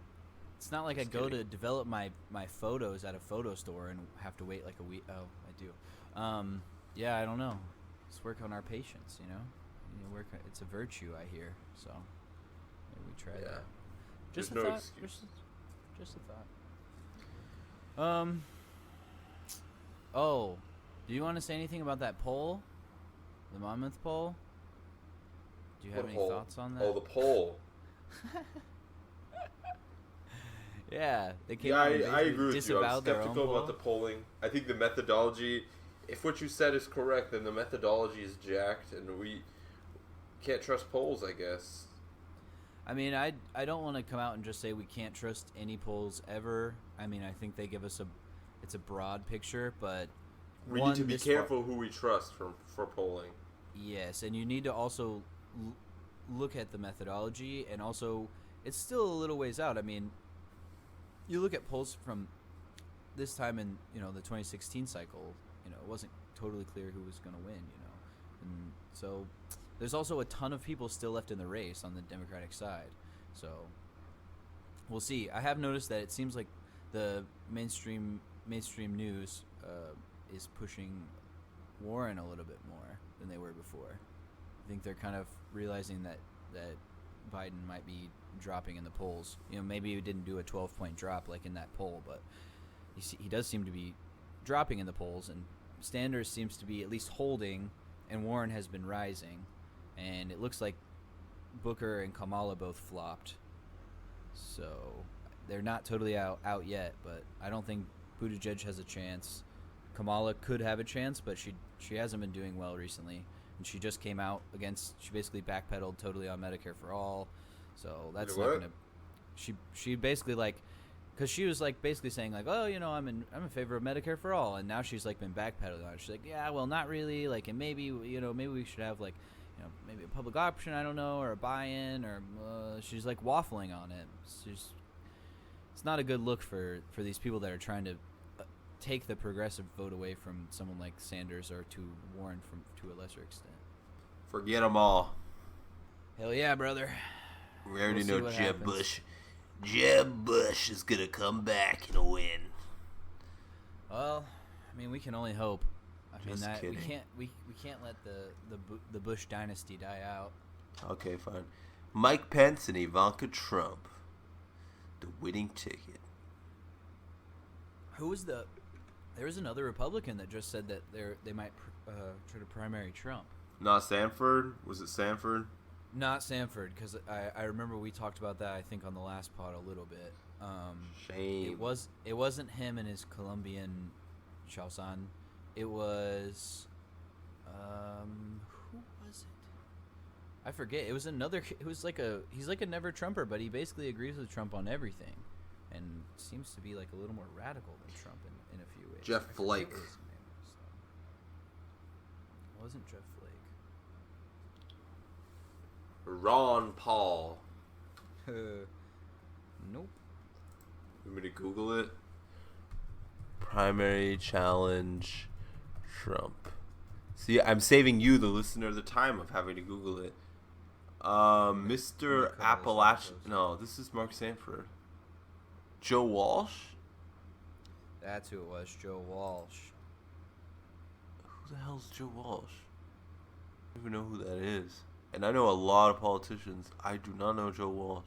A: It's not like I go to develop my photos at a photo store and have to wait like a week. Oh, I do. Yeah, I don't know. Let's work on our patience, it's a virtue, I hear. So maybe we try that. Just a thought. Just a thought. Oh, do you want to say anything about that poll? The Monmouth Poll? Do you have any thoughts on that?
B: Oh, the poll.
A: Yeah, they came
B: I
A: out and
B: agree with you. I'm
A: disavowed their own
B: skeptical
A: poll.
B: about the polling. I think the methodology, if what you said is correct, then the methodology is jacked, and we can't trust polls, I guess.
A: I mean, I don't want to come out and just say we can't trust any polls ever. I mean, I think they give us it's a broad picture, but
B: we need to be careful who we trust for polling.
A: Yes, and you need to also look at the methodology, and also it's still a little ways out. I mean, you look at polls from this time in the 2016 cycle. It wasn't totally clear who was going to win. And so there's also a ton of people still left in the race on the Democratic side. So we'll see. I have noticed that it seems like the mainstream news is pushing Warren a little bit more than they were before. I think they're kind of realizing that Biden might be dropping in the polls. Maybe he didn't do a 12-point drop like in that poll, but he does seem to be dropping in the polls, and Sanders seems to be at least holding, and Warren has been rising, and it looks like Booker and Kamala both flopped. So they're not totally out yet, but I don't think Buttigieg has a chance. Kamala could have a chance, but she hasn't been doing well recently. And she just came out she basically backpedaled totally on Medicare for all. So that's not gonna. She basically because she was basically saying oh I'm in favor of Medicare for all, and now she's been backpedaling on it. She's like, yeah, well, not really, and maybe maybe we should have maybe a public option, I don't know, or a buy-in, or she's waffling on it. It's not a good look for these people that are trying to take the progressive vote away from someone like Sanders or to Warren to a lesser extent.
B: Forget them all.
A: Hell yeah, brother.
B: We already know Jeb Bush. Jeb Bush is gonna come back and win.
A: Well, I mean, we can only hope.
B: Just kidding.
A: we can't let the Bush dynasty die out.
B: Okay, fine. Mike Pence and Ivanka Trump, the winning ticket.
A: Who was there was another Republican that just said that they might try to primary Trump.
B: Not Sanford? Was it Sanford?
A: Not Sanford, because I remember we talked about that, I think, on the last pod a little bit.
B: Shame.
A: It wasn't him and his Colombian Chausan. It was who was it? I forget. It was another. It was he's like a never Trumper, but he basically agrees with Trump on everything, and seems to be a little more radical than Trump in a few ways.
B: Jeff Flake.
A: It wasn't Jeff Flake.
B: Ron Paul.
A: Nope.
B: You want me to Google it? Primary challenge Trump. See, I'm saving you, the listener, the time of having to Google it. Mr. Appalachian. No, this is Mark Sanford. Joe Walsh?
A: That's who it was, Joe Walsh.
B: Who the hell's Joe Walsh? I don't even know who that is. And I know a lot of politicians. I do not know Joe Walsh.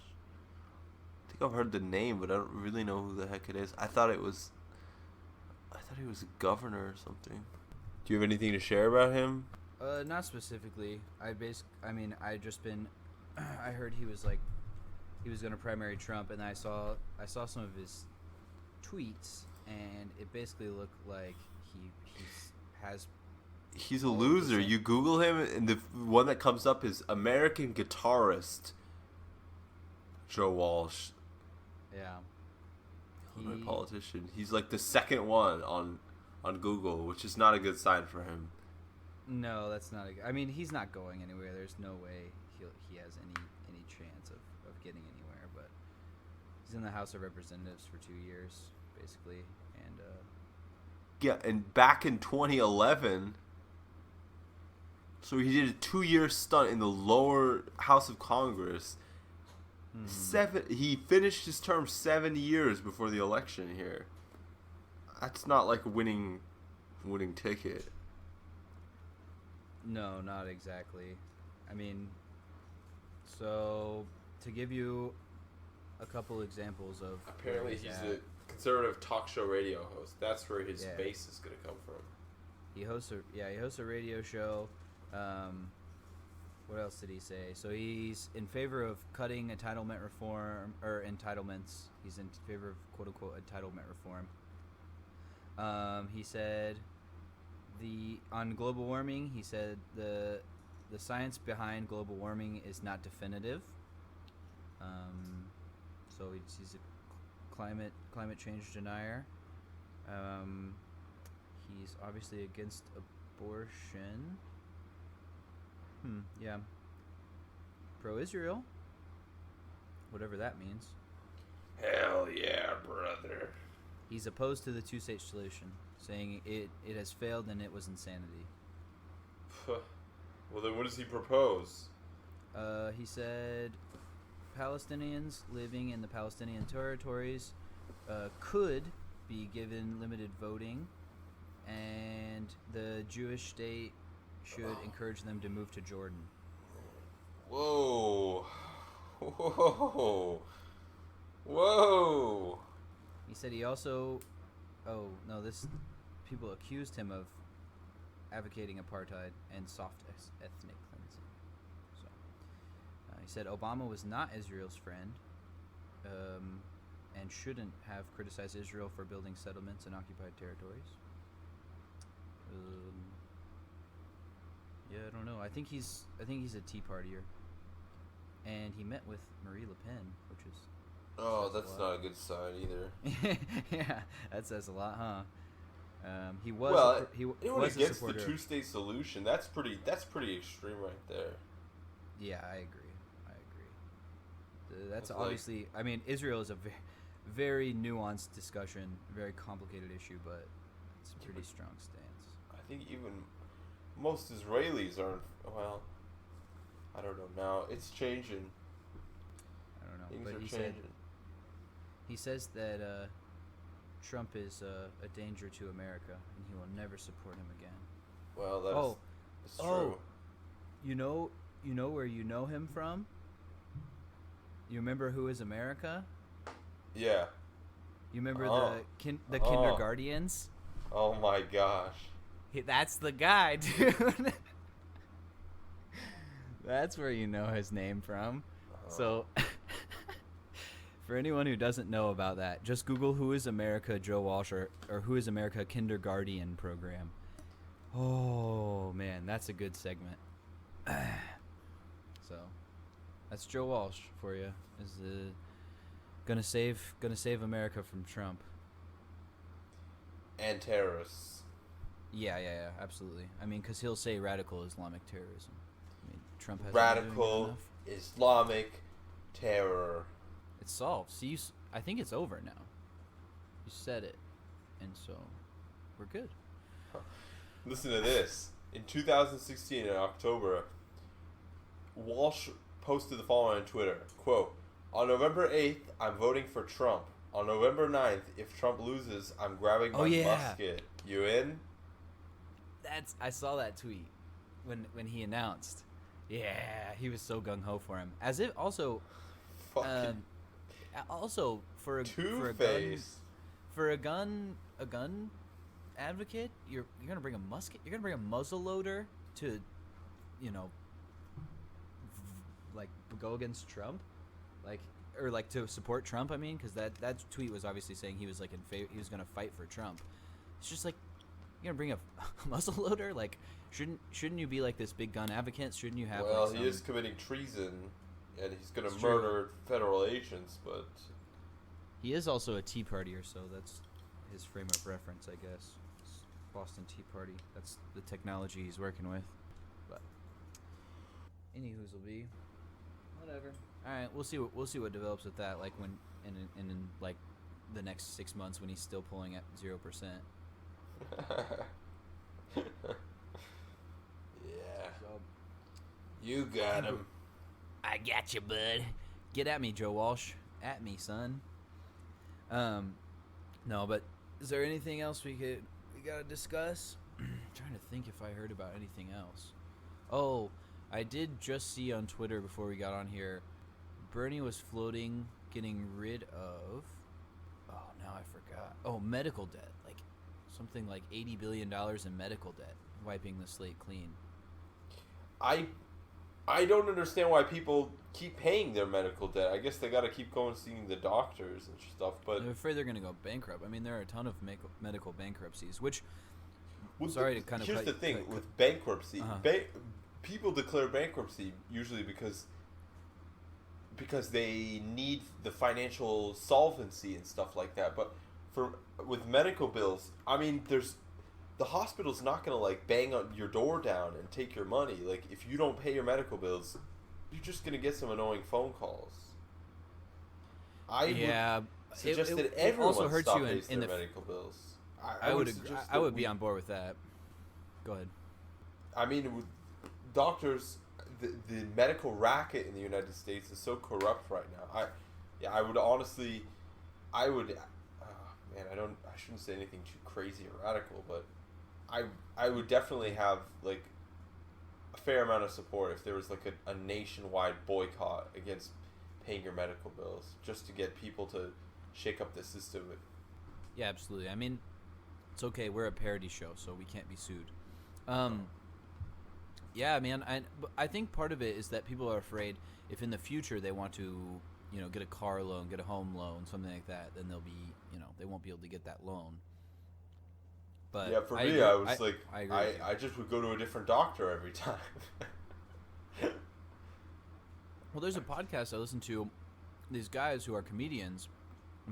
B: I think I've heard the name, but I don't really know who the heck it is. I thought he was a governor or something. Do you have anything to share about him?
A: Not specifically. I heard he was gonna primary Trump, and I saw some of his tweets, and it basically looked like
B: he's a loser. You Google him, and the one that comes up is American guitarist Joe Walsh.
A: Yeah.
B: Illinois politician. He's like the second one on Google, which is not a good sign for him.
A: No, that's not. I mean, he's not going anywhere. There's no way he has any chance of getting anywhere. But he's in the House of Representatives for 2 years, basically, and
B: yeah, and back in 2011, so he did a 2-year stunt in the lower House of Congress. He finished his term 7 years before the election here. That's not like a winning ticket.
A: No, not exactly. I mean, so to give you a couple examples of
B: apparently he's a conservative talk show radio host. That's where his base is going to come from.
A: He hosts a radio show. What else did he say? So he's in favor of cutting entitlement reform or entitlements. He's in favor of quote unquote entitlement reform. He said on global warming, he said the science behind global warming is not definitive. So he's a climate change denier. He's obviously against abortion. Yeah. Pro-Israel. Whatever that means.
B: Hell yeah, brother.
A: He's opposed to the two-state solution, saying it has failed and it was insanity.
B: Well, then what does he propose?
A: He said Palestinians living in the Palestinian territories could be given limited voting, and the Jewish state should encourage them to move to Jordan.
B: Whoa.
A: He said he also... people accused him of advocating apartheid and soft ethnic cleansing. So, he said Obama was not Israel's friend, and shouldn't have criticized Israel for building settlements in occupied territories. Yeah, I don't know. I think he's a Tea Partier, and he met with Marie Le Pen, which is.
B: Oh, that's not a good sign either.
A: Yeah, that says a lot, huh? He was. He was
B: against
A: a
B: the two-state solution. That's pretty extreme right there.
A: Yeah, I agree. That's obviously. I mean, Israel is a very nuanced discussion, very complicated issue, but it's a pretty strong stance.
B: I think even most Israelis aren't. Well, I don't know now. It's changing.
A: I don't know,
B: Things
A: but
B: are changing.
A: He says that Trump is a danger to America, and he will never support him again.
B: Well, that's true.
A: You know where you know him from? You remember Who is America?
B: Yeah.
A: You remember the Kindergardians?
B: Oh my gosh.
A: That's the guy, dude. That's where you know his name from. So, for anyone who doesn't know about that, just Google Who is America Joe Walsh or Who is America Kindergarten program. Oh, man, that's a good segment. So, that's Joe Walsh for you. Is gonna save America from Trump.
B: And terrorists.
A: Yeah, absolutely. I mean, because he'll say radical Islamic terrorism. I mean, Trump has
B: radical Islamic terror.
A: It's solved. See, I think it's over now. You said it, and so we're good.
B: Listen to this. In 2016, in October, Walsh posted the following on Twitter, quote, "On November 8th, I'm voting for Trump. On November 9th, if Trump loses, I'm grabbing my musket. You in?"
A: I saw that tweet when he announced. Yeah, he was so gung ho for him. As if also,
B: Fucking
A: also for a
B: Two-Face.
A: for a gun advocate, you're gonna bring a musket. You're gonna bring a muzzle loader to, like go against Trump, or to support Trump. I mean, because that tweet was obviously saying he was like in favor. He was gonna fight for Trump. It's just like, you're gonna bring a muzzle loader. Like, shouldn't you be like this big gun advocate? Shouldn't you have?
B: Well, he is committing treason, and he's gonna
A: It's
B: murder federal agents, but
A: he is also a Tea Partier, so that's his frame of reference, I guess. It's Boston Tea Party. That's the technology he's working with. But anywho's will be whatever. All right, we'll see what develops with that. Like when in like the next 6 months when he's still pulling at 0%.
B: yeah,
A: So,
B: you got him.
A: I got you, bud. Get at me, Joe Walsh. At me, son. No, but is there anything else we gotta discuss? Trying to think if I heard about anything else. Oh, I did just see on Twitter before we got on here, Bernie was floating getting rid of. Oh, now I forgot. Oh, medical debt, like something like $80 billion in medical debt, wiping the slate clean.
B: I don't understand why people keep paying their medical debt. I guess they got to keep going seeing the doctors and stuff. But
A: I'm afraid they're going to go bankrupt. I mean, there are a ton of medical bankruptcies, which.
B: Here's the thing with bankruptcy. People declare bankruptcy usually because they need the financial solvency and stuff like that. But with medical bills, I mean, the hospital's not going to like bang on your door down and take your money. Like, if you don't pay your medical bills, you're just going to get some annoying phone calls. I would suggest that everyone
A: also hurts
B: stop
A: you
B: paying their
A: the
B: medical bills.
A: I would agree. I would be on board with that. Go ahead.
B: I mean, with doctors, the medical racket in the United States is so corrupt right now. I shouldn't say anything too crazy or radical, but I would definitely have like a fair amount of support if there was like a nationwide boycott against paying your medical bills, just to get people to shake up the system.
A: Yeah, absolutely. I mean, it's okay. We're a parody show, so we can't be sued. Yeah, man. I think part of it is that people are afraid if in the future they want to, get a car loan, get a home loan, something like that, then they'll be, they won't be able to get that loan. But
B: yeah, for me, I just would go to a different doctor every time.
A: Well, there's a podcast I listen to. These guys who are comedians,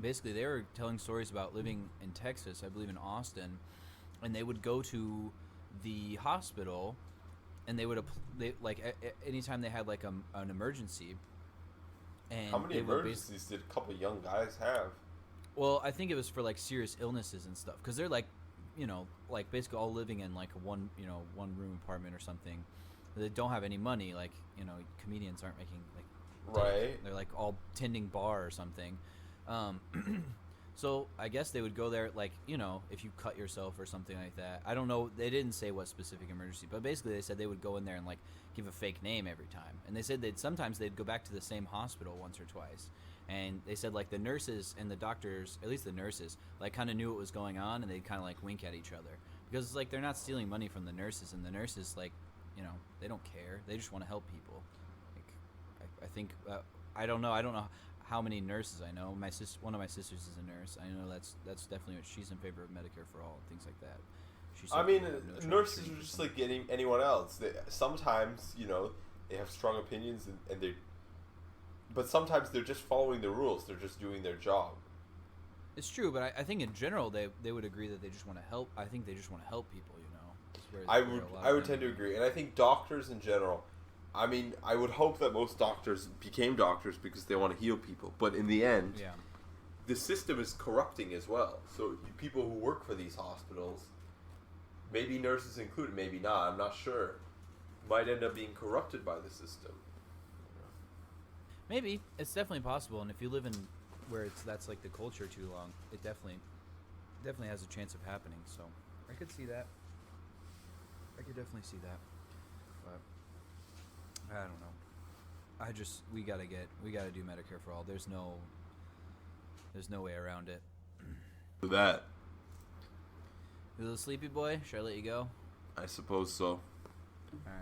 A: basically they were telling stories about living in Texas, I believe in Austin, and they would go to the hospital, and they would anytime they had like an emergency. And
B: how many emergencies did a couple of young guys have?
A: Well, I think it was for like serious illnesses and stuff, because they're like, like basically all living in like a one room apartment or something. They don't have any money, like comedians aren't making like
B: right.
A: They're like all tending bar or something. So I guess they would go there, like, if you cut yourself or something like that. I don't know. They didn't say what specific emergency, but basically they said they would go in there and like give a fake name every time. And they said sometimes they'd go back to the same hospital once or twice. And they said like the nurses and the doctors, at least the nurses, like kind of knew what was going on, and they'd kind of like wink at each other because it's like they're not stealing money from the nurses, and the nurses like, they don't care. They just want to help people. Like I think I don't know how many nurses I know. One of my sisters is a nurse. I know that's definitely what she's in favor of Medicare for all and things like that.
B: Nurses are just like anyone else. Sometimes they have strong opinions but sometimes they're just following the rules. They're just doing their job.
A: It's true, but I think in general they would agree that they just want to help. I think they just want to help people.
B: I would tend to agree, and I think doctors in general. I mean, I would hope that most doctors became doctors because they want to heal people. But in the end, the system is corrupting as well. So people who work for these hospitals, maybe nurses included, maybe not, I'm not sure, might end up being corrupted by the system.
A: Maybe. It's definitely possible, and if you live in where that's like the culture too long, it definitely has a chance of happening. So I could see that. I could definitely see that. But I don't know. We gotta do Medicare for all. There's no way around it.
B: For that,
A: You a little sleepy boy? Should I let you go?
B: I suppose so.
A: All right,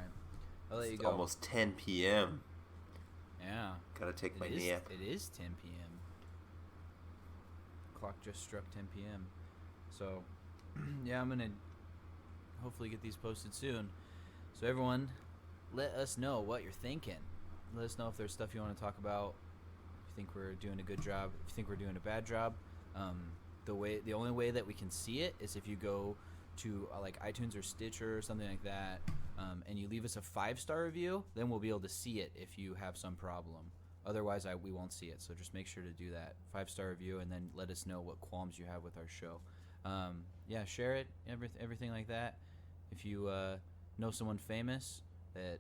A: I'll let you
B: It's
A: go.
B: almost 10 p.m.
A: Yeah.
B: Gotta take my nap.
A: It is 10 p.m. Clock just struck 10 p.m. So, yeah, I'm gonna hopefully get these posted soon. So everyone, let us know what you're thinking. Let us know if there's stuff you want to talk about. If you think we're doing a good job. If you think we're doing a bad job. The only way that we can see it is if you go to like iTunes or Stitcher or something like that, and you leave us a 5-star review. Then we'll be able to see it if you have some problem. Otherwise, we won't see it. So just make sure to do that 5-star review, and then let us know what qualms you have with our show. Yeah, share it, everything like that. If you know someone famous that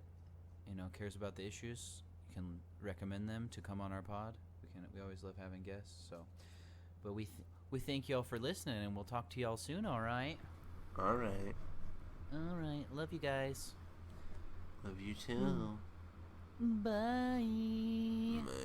A: cares about the issues, you can recommend them to come on our pod. We always love having guests. So, but we thank y'all for listening, and we'll talk to y'all soon. All right.
B: All right.
A: All right. Love you guys.
B: Love you too.
A: Bye.
B: Bye.